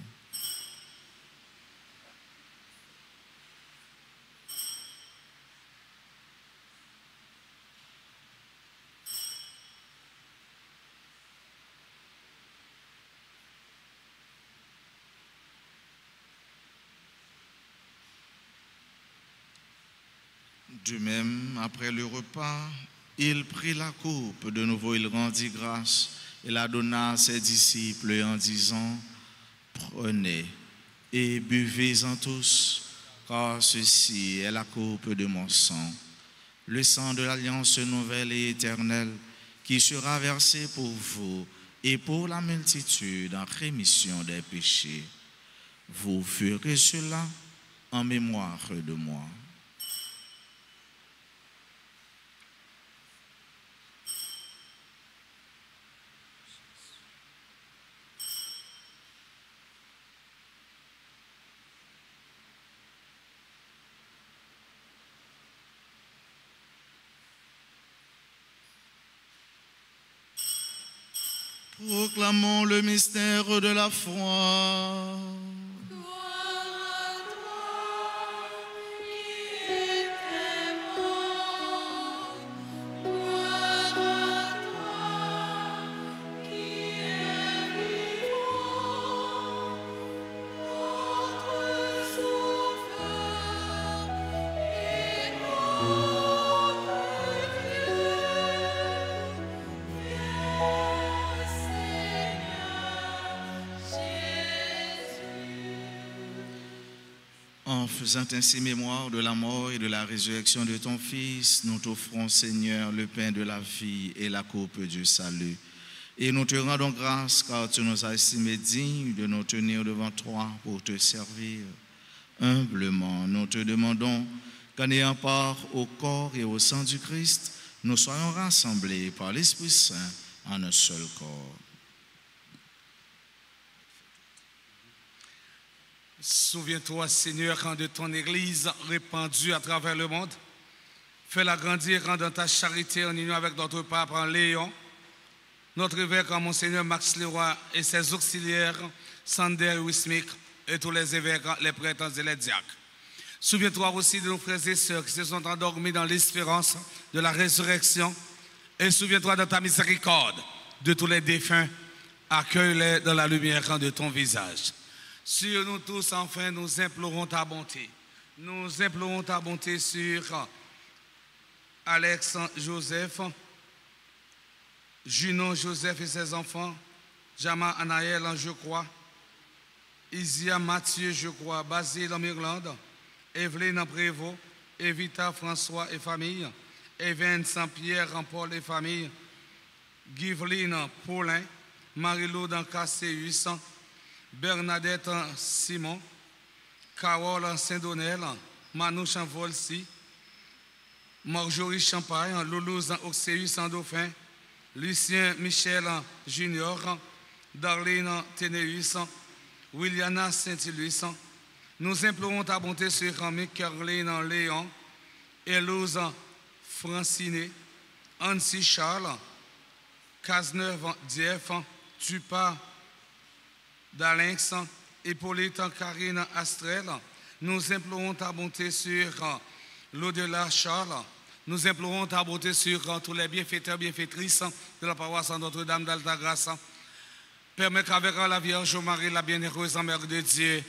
De même, après le repas, il prit la coupe, de nouveau il rendit grâce et la donna à ses disciples en disant: prenez et buvez-en tous, car ceci est la coupe de mon sang, le sang de l'alliance nouvelle et éternelle, qui sera versé pour vous et pour la multitude en rémission des péchés. Vous ferez cela en mémoire de moi. Proclamons le mystère de la foi. En faisant ainsi mémoire de la mort et de la résurrection de ton Fils, nous t'offrons, Seigneur, le pain de la vie et la coupe du salut. Et nous te rendons grâce car tu nous as estimés dignes de nous tenir devant toi pour te servir. Humblement, nous te demandons qu'en ayant part au corps et au sang du Christ, nous soyons rassemblés par l'Esprit Saint en un seul corps. Souviens-toi, Seigneur, quand de ton Église répandue à travers le monde, fais-la grandir, rendant ta charité en union avec notre pape en Léon, notre évêque en Monseigneur Max Leroy et ses auxiliaires, Sander Wismik, et tous les évêques, les prêtres et les diacres. Souviens-toi aussi de nos frères et sœurs qui se sont endormis dans l'espérance de la résurrection, et souviens-toi de ta miséricorde de tous les défunts, accueille-les dans la lumière de ton visage. Sur nous tous, enfin, nous implorons ta bonté. Nous implorons ta bonté sur Alex Joseph, Junon Joseph et ses enfants, Jama Anaël, je crois, Isia Mathieu, je crois, Basile en Irlande, Evelyne Prévost, Evita François et famille, Even Saint-Pierre en Paul et famille, Guiveline Paulin, Marie-Lou dans Casséus, Bernadette Simon, Carole Saint-Donnel, Manouche en Volsi, Marjorie Champagne, Loulouse en Oxéus en Dauphin, Lucien Michel Junior, Darlene Ténéus, Williana Saint-Iluis. Nous implorons ta bonté sur Rami Caroline en Léon, Élouse Franciné, Annecy Charles, Cazeneuve Dief, Tupa d'Alinx, Hippolyte Karine Astrel. Nous implorons ta bonté sur l'au-delà Charles. Nous implorons ta bonté sur tous les bienfaiteurs, bienfaitrices de la paroisse Notre-Dame d'Altagrace. Permets qu'avec la Vierge Marie, la bienheureuse Mère de Dieu,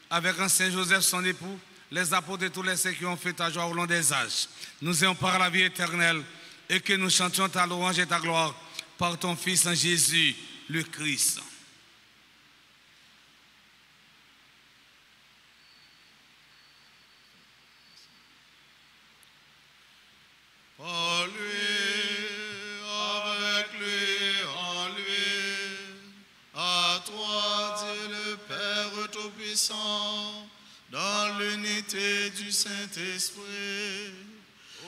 avec un Saint Joseph, son époux, les apôtres et tous les saints qui ont fait ta joie au long des âges, nous ayons par la vie éternelle et que nous chantions ta louange et ta gloire par ton Fils en Jésus, le Christ. Par lui, avec lui, en lui, à toi, Dieu le Père Tout-Puissant, dans l'unité du Saint-Esprit,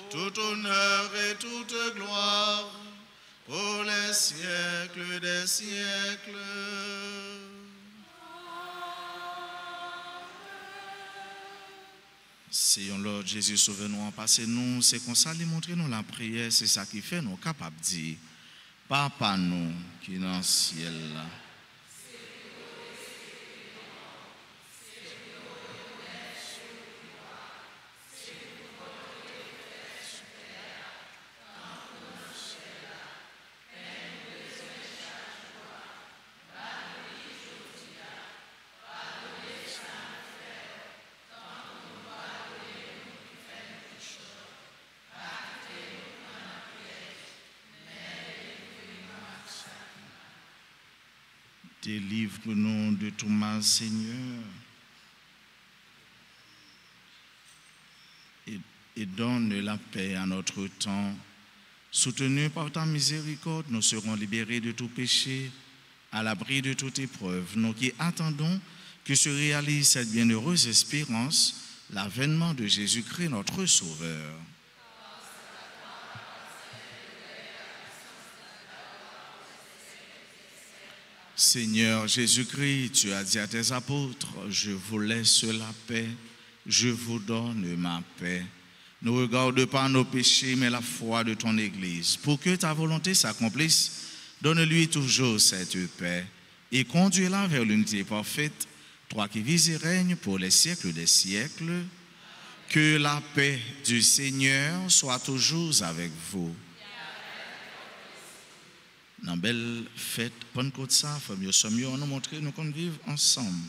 tout honneur et toute gloire pour les siècles des siècles. Seigneur Lord Jésus, sauve-nous, en passez-nous, c'est comme ça, montrez-nous la prière, c'est ça qui fait nous capables de dire, Papa nous qui est dans le ciel là. Délivre-nous de tout mal, Seigneur, et donne la paix à notre temps. Soutenus par ta miséricorde, nous serons libérés de tout péché, à l'abri de toute épreuve. Nous qui attendons que se réalise cette bienheureuse espérance, l'avènement de Jésus-Christ, notre Sauveur. Seigneur Jésus-Christ, tu as dit à tes apôtres, je vous laisse la paix, je vous donne ma paix. Ne regarde pas nos péchés, mais la foi de ton Église. Pour que ta volonté s'accomplisse, Donne-lui toujours cette paix et conduis-la vers l'unité parfaite, toi qui vis et règnes pour les siècles des siècles. Que la paix du Seigneur soit toujours avec vous. Dans belle fête Pentecôte ça, famille sommes on nous montrer nous qu'on vivre ensemble.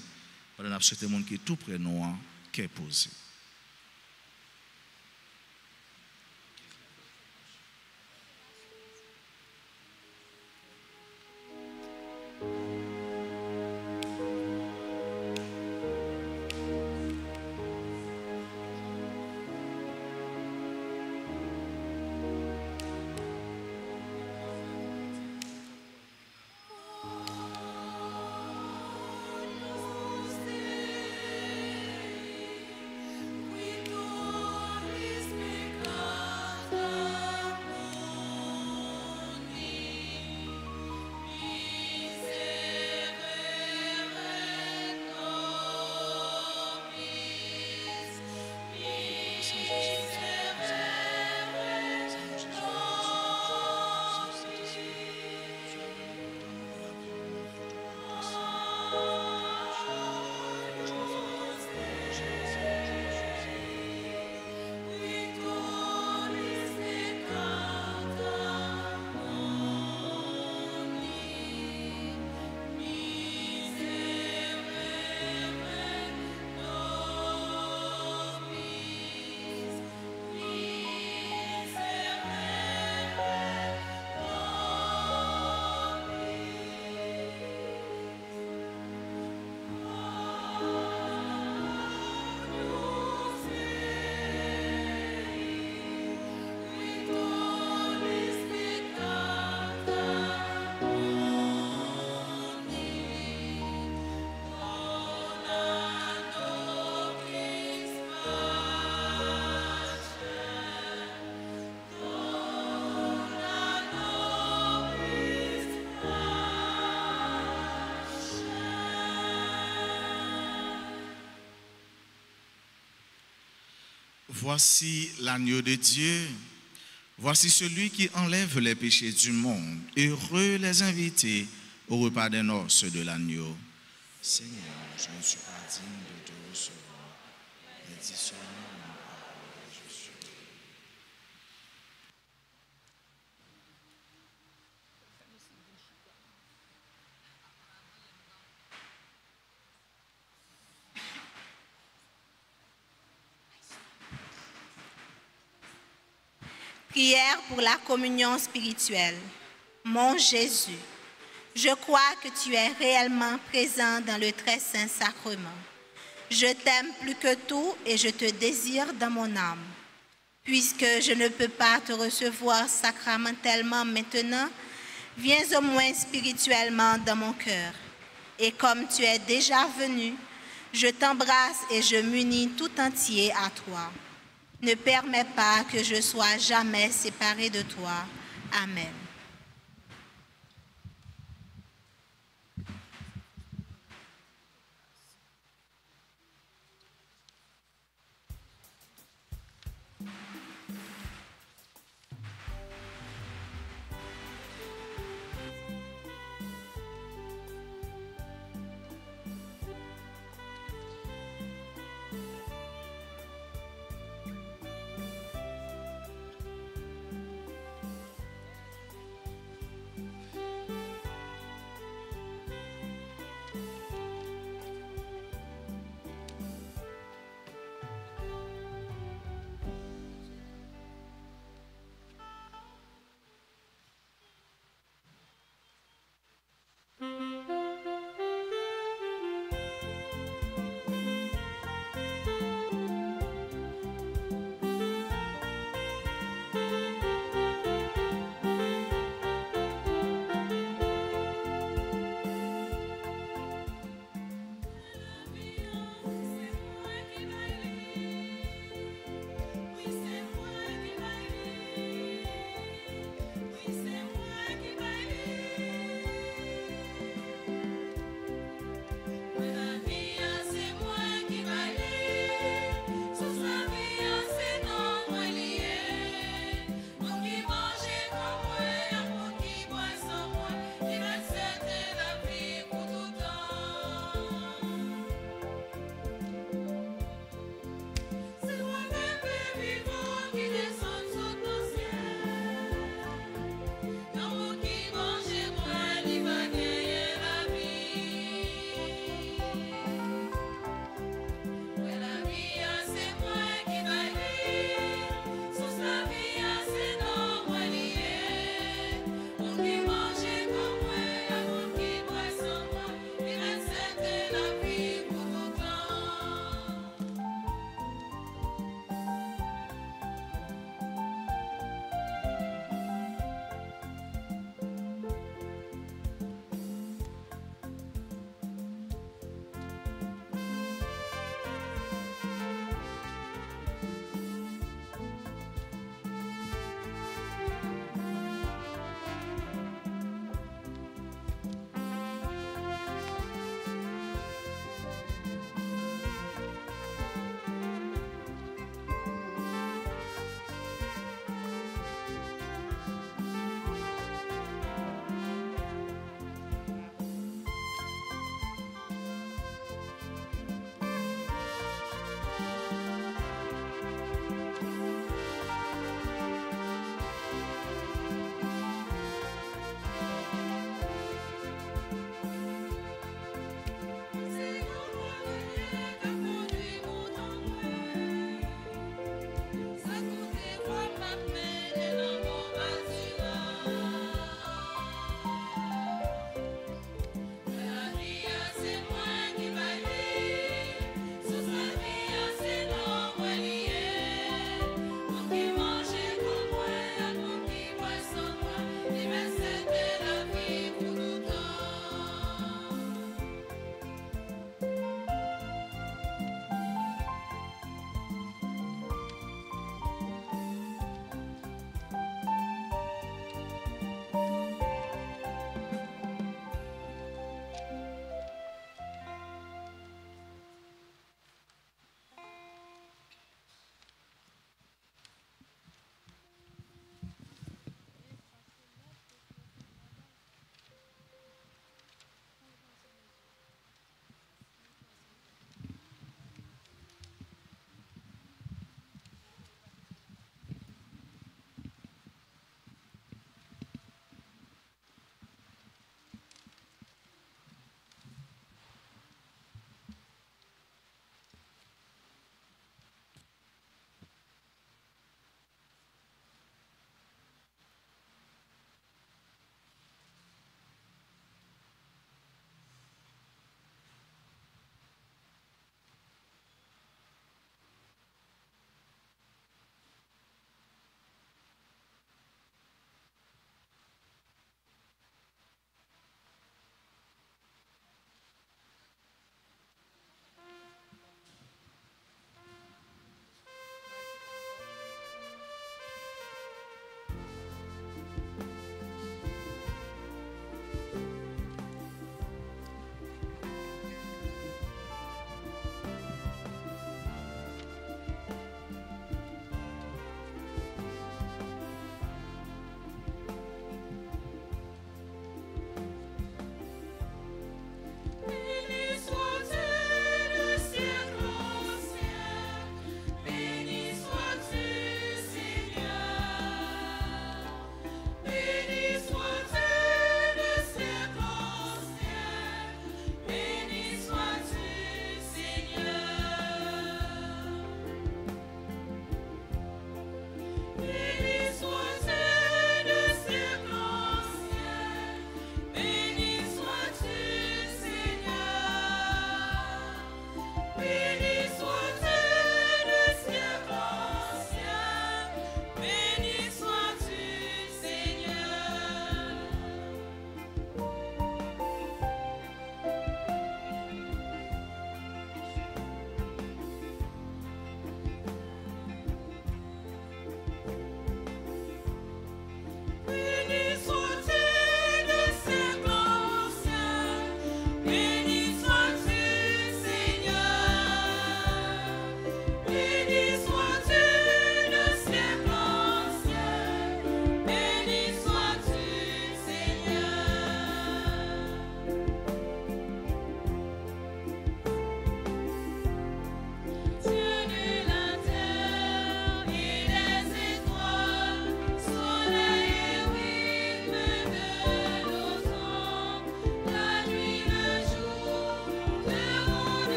Pendant que ce monde qui est tout près de nous qui est posé. Voici l'agneau de Dieu, voici celui qui enlève les péchés du monde. Heureux les invités au repas des noces de l'agneau. Seigneur, je ne suis pas digne de te recevoir, mais dis seulement une parole et je suis. Prière pour la communion spirituelle. Mon Jésus, je crois que tu es réellement présent dans le très saint sacrement. Je t'aime plus que tout et je te désire dans mon âme. Puisque je ne peux pas te recevoir sacramentellement maintenant, viens au moins spirituellement dans mon cœur. Et comme tu es déjà venu, je t'embrasse et je m'unis tout entier à toi. Ne permets pas que je sois jamais séparé de toi. Amen.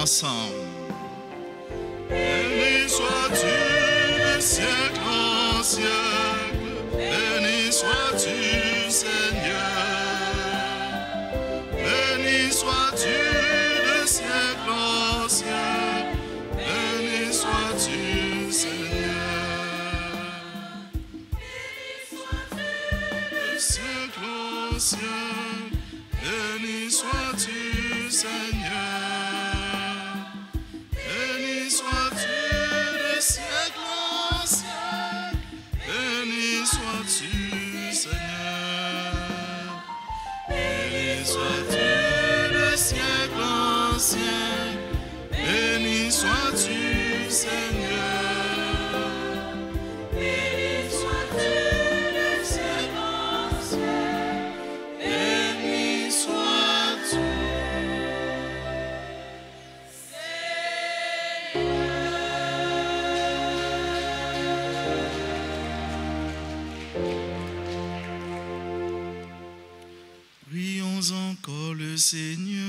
ensemble. Béni sois-tu de siècle en siècle, béni sois-tu Seigneur. Béni sois-tu de siècle en siècle, béni sois-tu Seigneur. De siècle en siècle, béni sois-tu Seigneur. Béni sois-tu de siècle en siècle, béni sois-tu Seigneur. Béni sois-tu de siècle en siècle, béni sois-tu Seigneur. Béni sois-tu de siècle en siècle, béni sois-tu. Prions encore le Seigneur.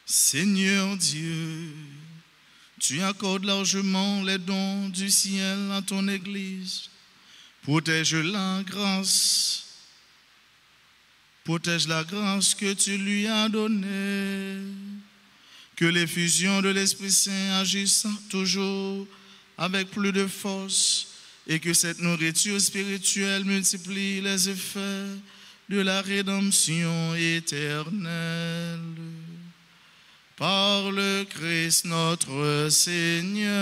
Seigneur Dieu, tu accordes largement les dons du ciel à ton Église. Protège la grâce que tu lui as donnée. Que l'effusion de l'Esprit Saint agisse toujours avec plus de force et que cette nourriture spirituelle multiplie les effets de la rédemption éternelle. Par le Christ notre Seigneur.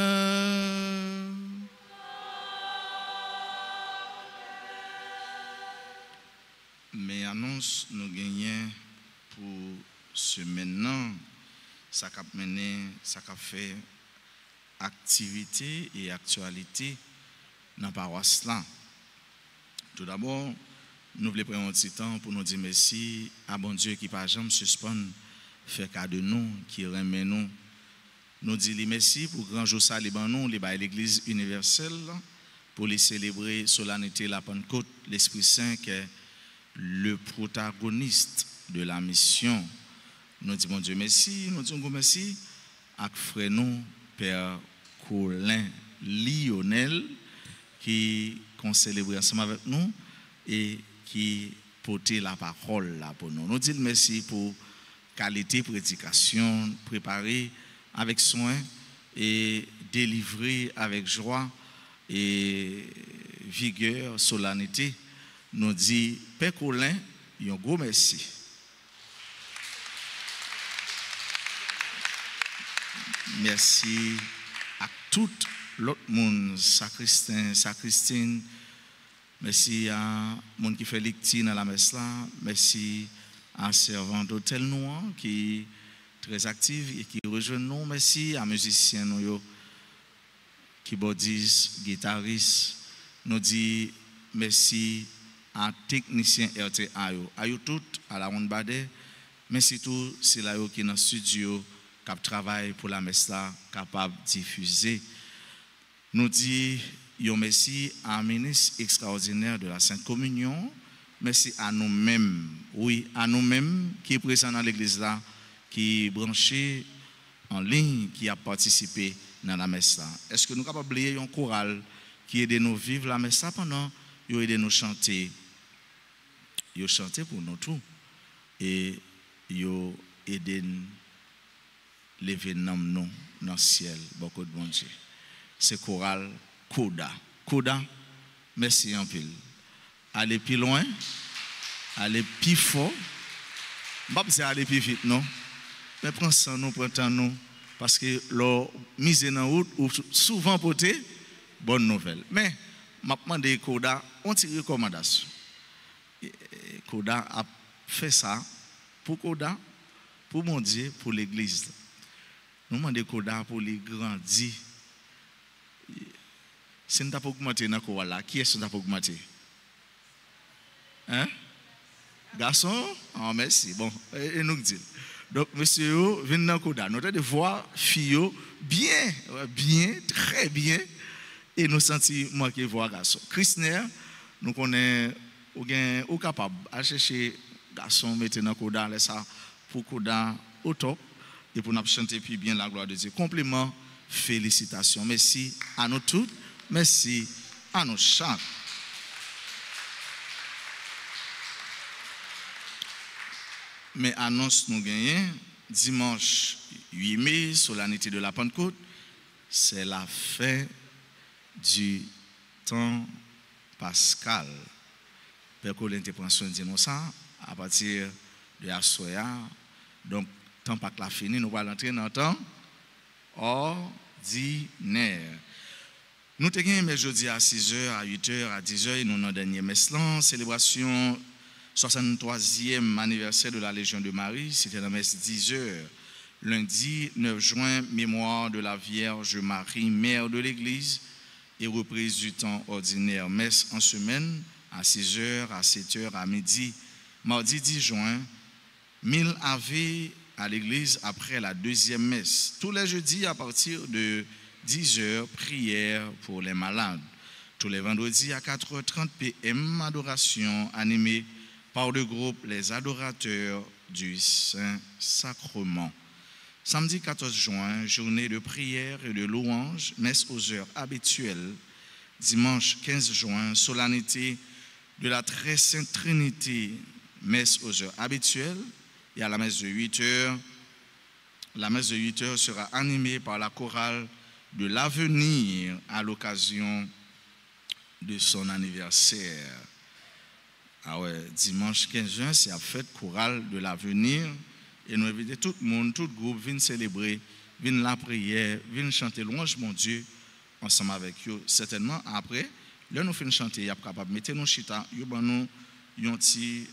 Mais annonce nous gagnons pour ce maintenant, ça a mené, ça a fait activité et actualité dans la paroisse là. Tout d'abord, nous voulons prendre un petit temps pour nous dire merci à bon Dieu qui par jamais suspend fait cas de nous, qui remet nous. Nous disons merci pour grand jour ça nous, l'église universelle, pour les célébrer solennité la Pentecôte, l'Esprit Saint qui est le protagoniste de la mission. Nous disons bon Dieu merci, nous disons merci à frère nous, Père Colin Lionel, qui célèbre ensemble avec nous et qui portait la parole là pour nous. Nous disons merci pour qualité prédication préparée avec soin et délivrée avec joie et vigueur, solennité. Nous dit Père Colin, un gros merci. Merci à tout l'autre monde, sacristain, sacristine. Merci à monde qui fait lectine à la messe là. Merci à servant d'hôtel noir qui est très active et qui rejoint nous. Merci à musiciens nous keyboardistes, guitaristes. Nous dit merci à techniciens RTA à eux tout à la ronde badé. Merci tout c'est là qui est dans le studio qui travaille pour la messe là capable de diffuser. Nous dit merci à un ministre extraordinaire de la Sainte Communion. Merci à nous-mêmes, oui, à nous-mêmes qui est présent dans l'église là, qui est branché en ligne, qui a participé dans la messe là. Est-ce que nous sommes capables de un choral qui aide nous vivre la messe là pendant qu'il aide nous chanter? Il chanter pour nous tout. Et il aide nous lever nous dans le ciel. Beaucoup de bon Dieu. C'est choral Koda. Koda, merci en pile. Aller plus loin, aller plus fort. Je ne vais pas aller plus vite, non. Mais prends ça, nous, prends temps, nous. Parce que leur mise dans route, ou souvent porté, bonne nouvelle. Mais, je demande Koda, on tire recommandation. Koda a fait ça pour Koda, pour mon Dieu, pour l'église. Nous demandons Koda pour les grandir. Si nous avons augmenté dans le choral, qui est-ce que nous avons augmenté? Hein? Garçon? Oh, merci. Bon, et nous disons. Donc, monsieur, venez dans le Koda. Nous avons voir filles bien, très bien. Et nous sentons manquer voir garçon. Christner, nous connaissons, ou capable de chercher garçon mettez dans Koda, laisse ça pour Koda au top et pour nous chanter puis bien la gloire de Dieu. Compliment, félicitations. Merci à nous toutes, merci à nos chants. Mais annonce nous gagnons dimanche 8 mai, solennité de la Pentecôte, c'est la fin du temps pascal. Père Colin te prend soin de dire ça à partir de la soya. Donc, temps pas la fini, nous allons entrer dans le temps ordinaire. Nous te gagnons jeudi à 6h, à 8h, à 10h, et nous avons dernier messe, célébration 63e anniversaire de la Légion de Marie, c'était la messe 10h. Lundi 9 juin, mémoire de la Vierge Marie, mère de l'Église, et reprise du temps ordinaire. Messe en semaine, à 6h, à 7h, à midi. Mardi 10 juin, 1000 Ave à l'Église après la deuxième messe. Tous les jeudis, à partir de 10h, prière pour les malades. Tous les vendredis, à 4h30 p.m., adoration animée par le groupe Les Adorateurs du Saint-Sacrement. Samedi 14 juin, journée de prière et de louange, messe aux heures habituelles. Dimanche 15 juin, solennité de la Très Sainte Trinité, messe aux heures habituelles. Et à la messe de 8 heures, la messe de 8 heures sera animée par la chorale de l'Avenir à l'occasion de son anniversaire. Ah ouais, dimanche 15 juin, c'est la fête chorale de l'Avenir. Et nous invitons tout le monde, tout le groupe, viennent célébrer, viennent la prière, viennent chanter louange mon Dieu ensemble avec eux. Certainement, après, là nous finissons chanter, il y a capable de mettre nos chita, il y a nous un petit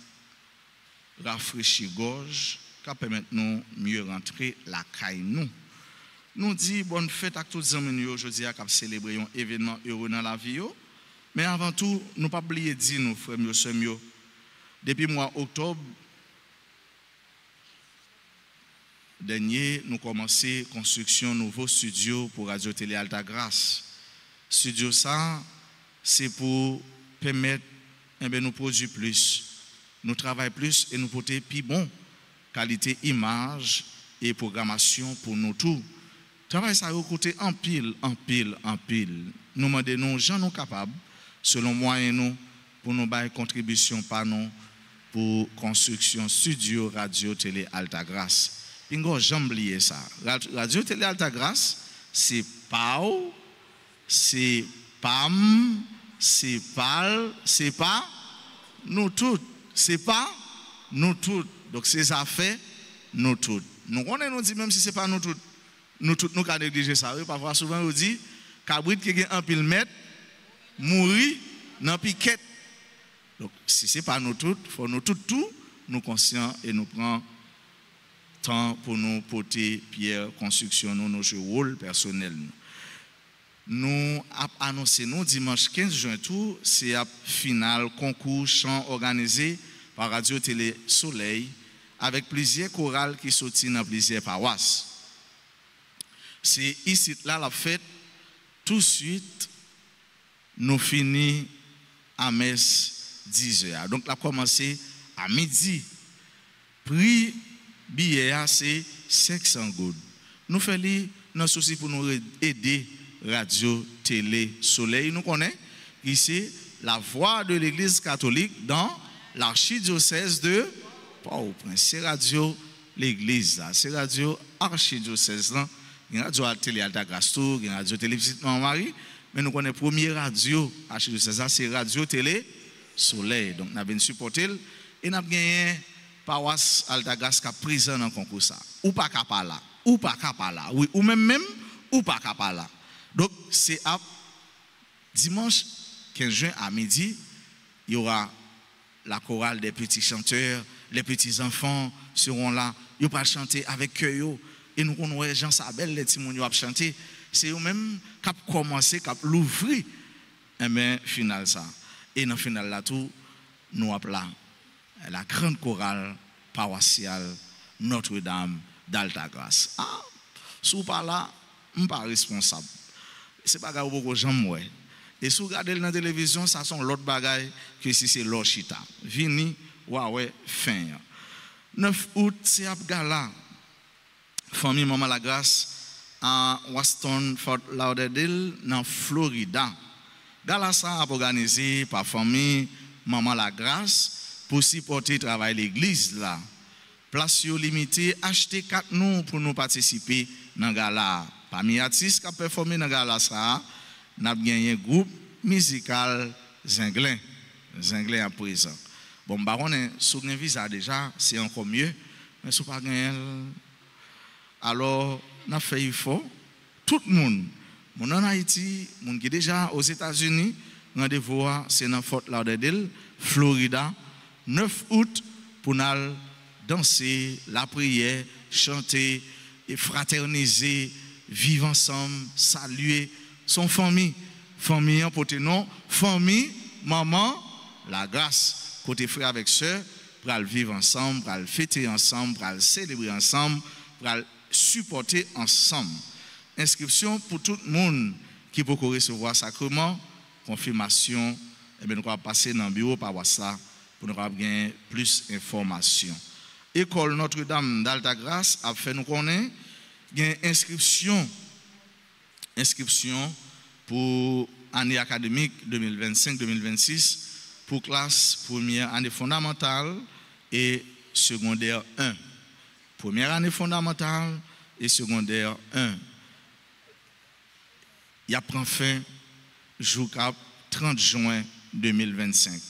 rafraîchi gorge, qui permet nous mieux rentrer la caille nous. Nous disons bonne fête à tous les amis aujourd'hui à célébrer un événement heureux dans la vie. Mais avant tout, nous ne pas oublier de dire, nous frères, nous sommes depuis le mois d'octobre dernier, nous commençons la construction de nouveau studio pour Radio Télé Alta Grace. Studio ça, c'est pour permettre de nous produire plus, nous travailler plus et nous porter plus bon qualité image et programmation pour nous tous. Travail ça a coûté en pile. Nous demandons gens nous capables, selon moyens nous, pour nous faire contribution par nous pour construction studio Radio Télé Alta Grace. Pingo jamais oublié ça. Radio Télé Alta Grace, c'est PAO, c'est PAM, c'est PAL, c'est pas nous toutes. C'est pas nous toutes. Donc c'est ça fait nous toutes. Nous on dit même si c'est pas nous toutes nous avons négligé ça. Parfois souvent on dit cabrit qui a un pile mètre mourir dans piquette. Donc si c'est pas nous toutes, faut nous toutes tout nous conscients et nous prend temps pour nous porter pierre construction nos rôles personnels. Nous avons annoncé nous dimanche 15 juin tout, c'est un final concours chant organisé par Radio Télé Soleil avec plusieurs chorales qui sortent dans plusieurs paroisses. C'est ici là la fête. Tout de suite nous finissons à messe 10h. Donc là commencé à midi. Prix billet c'est 500 gouttes. Nous faisons nos soucis pour nous aider Radio Télé Soleil. Nous connaissons ici la voix de l'Église catholique dans l'archidiocèse de Port-au-Prince. C'est radio l'Église, c'est radio archidiocèse là. Il y a radio Télé Alta Grace, il y a radio Télé Visite Marie, mais nous connaissons la première radio archidiocèse, c'est Radio Télé Soleil. Donc nous avons supporté et nous avons gagné paroisse Alta Grace qui a présent dans le concours ça. Ou pas capable là, oui, ou même ou pas capable là. Donc c'est à dimanche 15 juin à midi, il y aura la chorale des petits chanteurs, les petits enfants seront là, ils vont chanter avec eux. Et nous connaissons Jean Sabel, les petits gens qui chanter. C'est eux-mêmes qui ont commencé, qui ont l'ouvrir. Et bien, final ça. Et dans le final là, tout, nous appelons la grande chorale paroissiale Notre-Dame d'Alta Grace. Ah, si vous parlez là, je ne suis pas responsable. Ce n'est pas grave beaucoup de gens. Et si vous regardez dans la télévision, ça sont l'autre bagaille que si c'est l'Ochita. Vini, ouais, fin. 9 août, c'est à Gala, famille Maman La Grâce, à Weston, Fort Lauderdale, dans Florida. Gala ça a organisé par famille Maman La Grâce pour supporter le travail de l'église là. Place limitée, acheter 4 noms pour nous participer dans Gala. Parmi les artistes qui ont performé dans Gala ça, nous avons gagné un groupe musical Zinglin à présent. Bon, baron, si vous avez un visa déjà, c'est encore mieux. Mais si vous n'avez pas gagné, alors, nous avons fait effort. Tout le monde, mon en Haïti, mon qui est déjà aux États-Unis, rendez-vous, c'est dans Fort Lauderdale, Florida, 9 août, pour nous danser, la prière, chanter, et fraterniser, vivre ensemble, saluer son famille. Famille en porte nom, famille, maman, la grâce, côté frère avec sœur, pour vivre ensemble, pour fêter ensemble, pour célébrer ensemble, pour supporter ensemble. Inscription pour tout le monde qui peut recevoir sacrement, confirmation, et bien nous allons passer dans le bureau par WhatsApp pour nous avoir plus d'informations. École Notre-Dame d'Altagrace a fait nous connaître une inscription pour année académique 2025-2026 pour classe première année fondamentale et secondaire 1. Première année fondamentale et secondaire 1. Il a pris fin jour 30 juin 2025.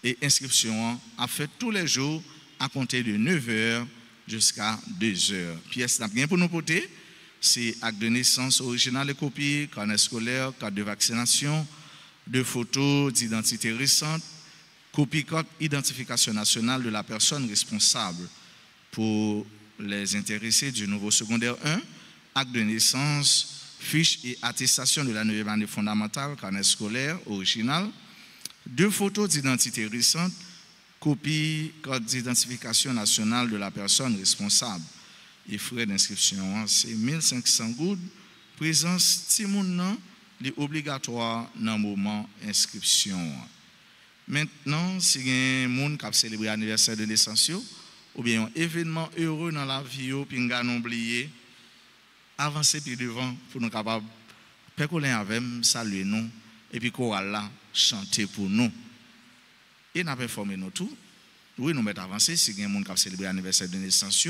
Et inscription a fait tous les jours à compter de 9h jusqu'à 2h. Pièce n'a bien pour nous porter. C'est acte de naissance original et copie, carnet scolaire, carte de vaccination, 2 photos d'identité récente, copie code identification nationale de la personne responsable. Pour les intéressés du nouveau secondaire 1, acte de naissance, fiche et attestation de la 9e année fondamentale, carnet scolaire original, 2 photos d'identité récente, copie code d'identification nationale de la personne responsable. Et frais d'inscription, c'est 1500 gouttes. Présence Timoun, est obligatoire dans le moment d'inscription. Maintenant, si il y a un monde qui a célébré l'anniversaire de naissance, ou bien un événement heureux dans la vie, puis nous oublié, avancer puis devant pour nous capables de percoler avec nous, saluer nous, et puis chorale là, chanter pour nous. Et nous avons performé nous tout. Oui, nous mettons avancer si il y a un monde qui a célébré l'anniversaire de naissance,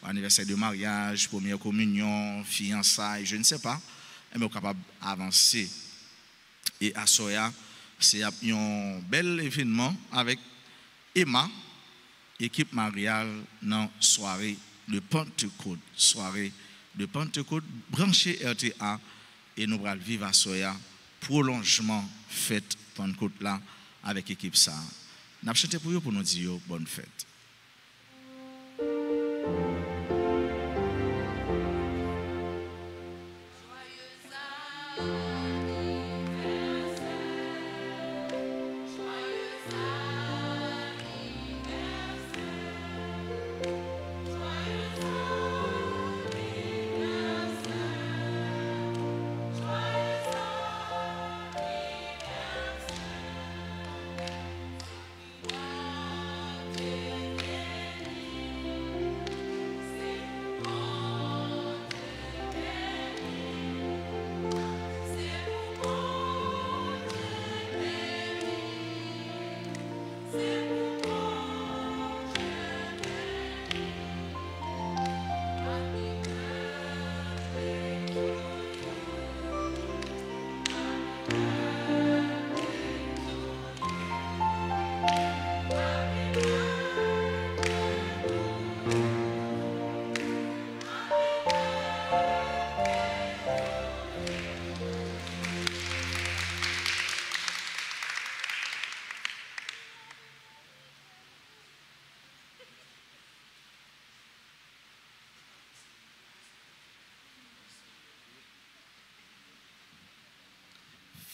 anniversaire de mariage, première communion, fiançailles, je ne sais pas, mais nous sommes capables d'avancer. Et à Soya, c'est un bel événement avec Emma, équipe mariale, dans la soirée de Pentecôte. Soirée de Pentecôte, branché RTA, et nous allons vivre à Soya, prolongement fête Pentecôte là, avec l'équipe ça. Nous avons chanté pour vous pour nous dire bonne fête.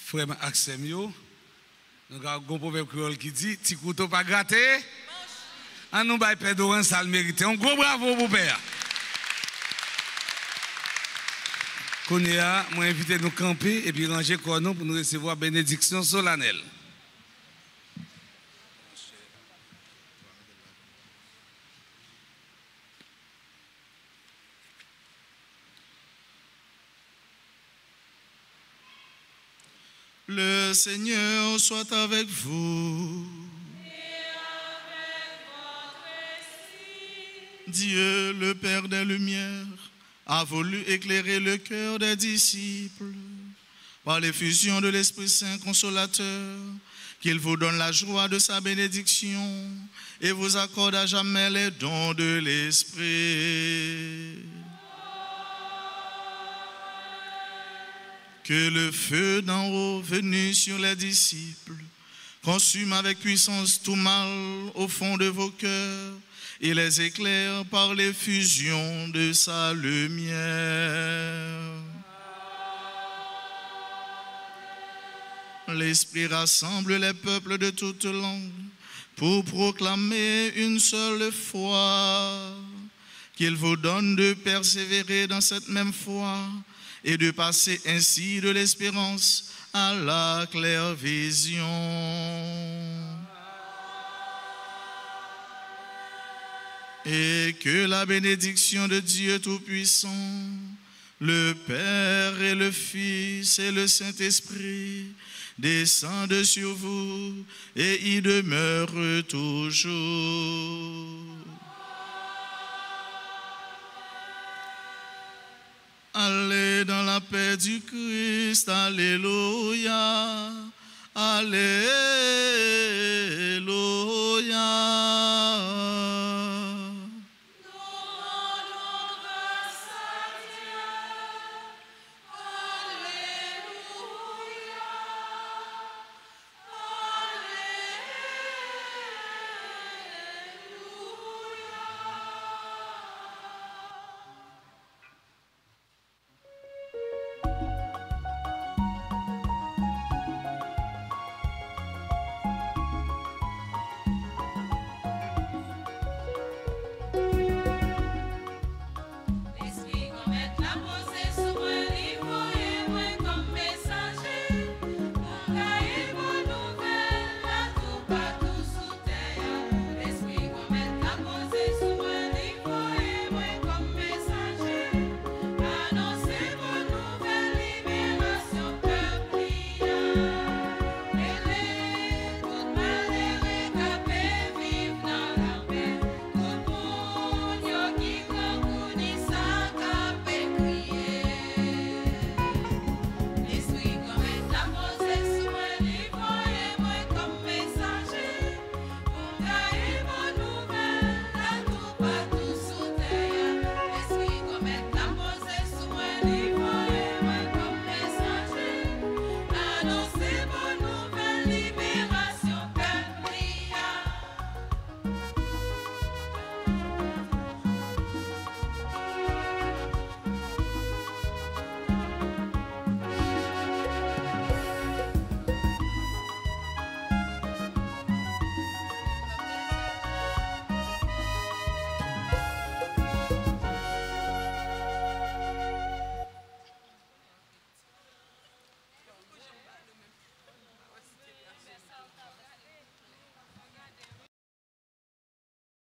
Frère Axemio, nous avons un proverbe créole qui dit ti couteau pas gratté. En nous bail Père Doran ça le mérite. Un gros bravo pour père. Kounia, moi invité nous camper et puis ranger quoi nous pour nous recevoir bénédiction solennelle. Le Seigneur soit avec vous. Dieu, le Père des Lumières, a voulu éclairer le cœur des disciples par l'effusion de l'Esprit Saint consolateur, qu'il vous donne la joie de sa bénédiction et vous accorde à jamais les dons de l'Esprit. Que le feu d'en haut venu sur les disciples consume avec puissance tout mal au fond de vos cœurs et les éclaire par l'effusion de sa lumière. L'Esprit rassemble les peuples de toutes langues pour proclamer une seule foi, qu'il vous donne de persévérer dans cette même foi et de passer ainsi de l'espérance à la claire vision. Et que la bénédiction de Dieu Tout-Puissant, le Père et le Fils et le Saint-Esprit descendent sur vous et y demeurent toujours. Allez dans la paix du Christ, alléluia, alléluia.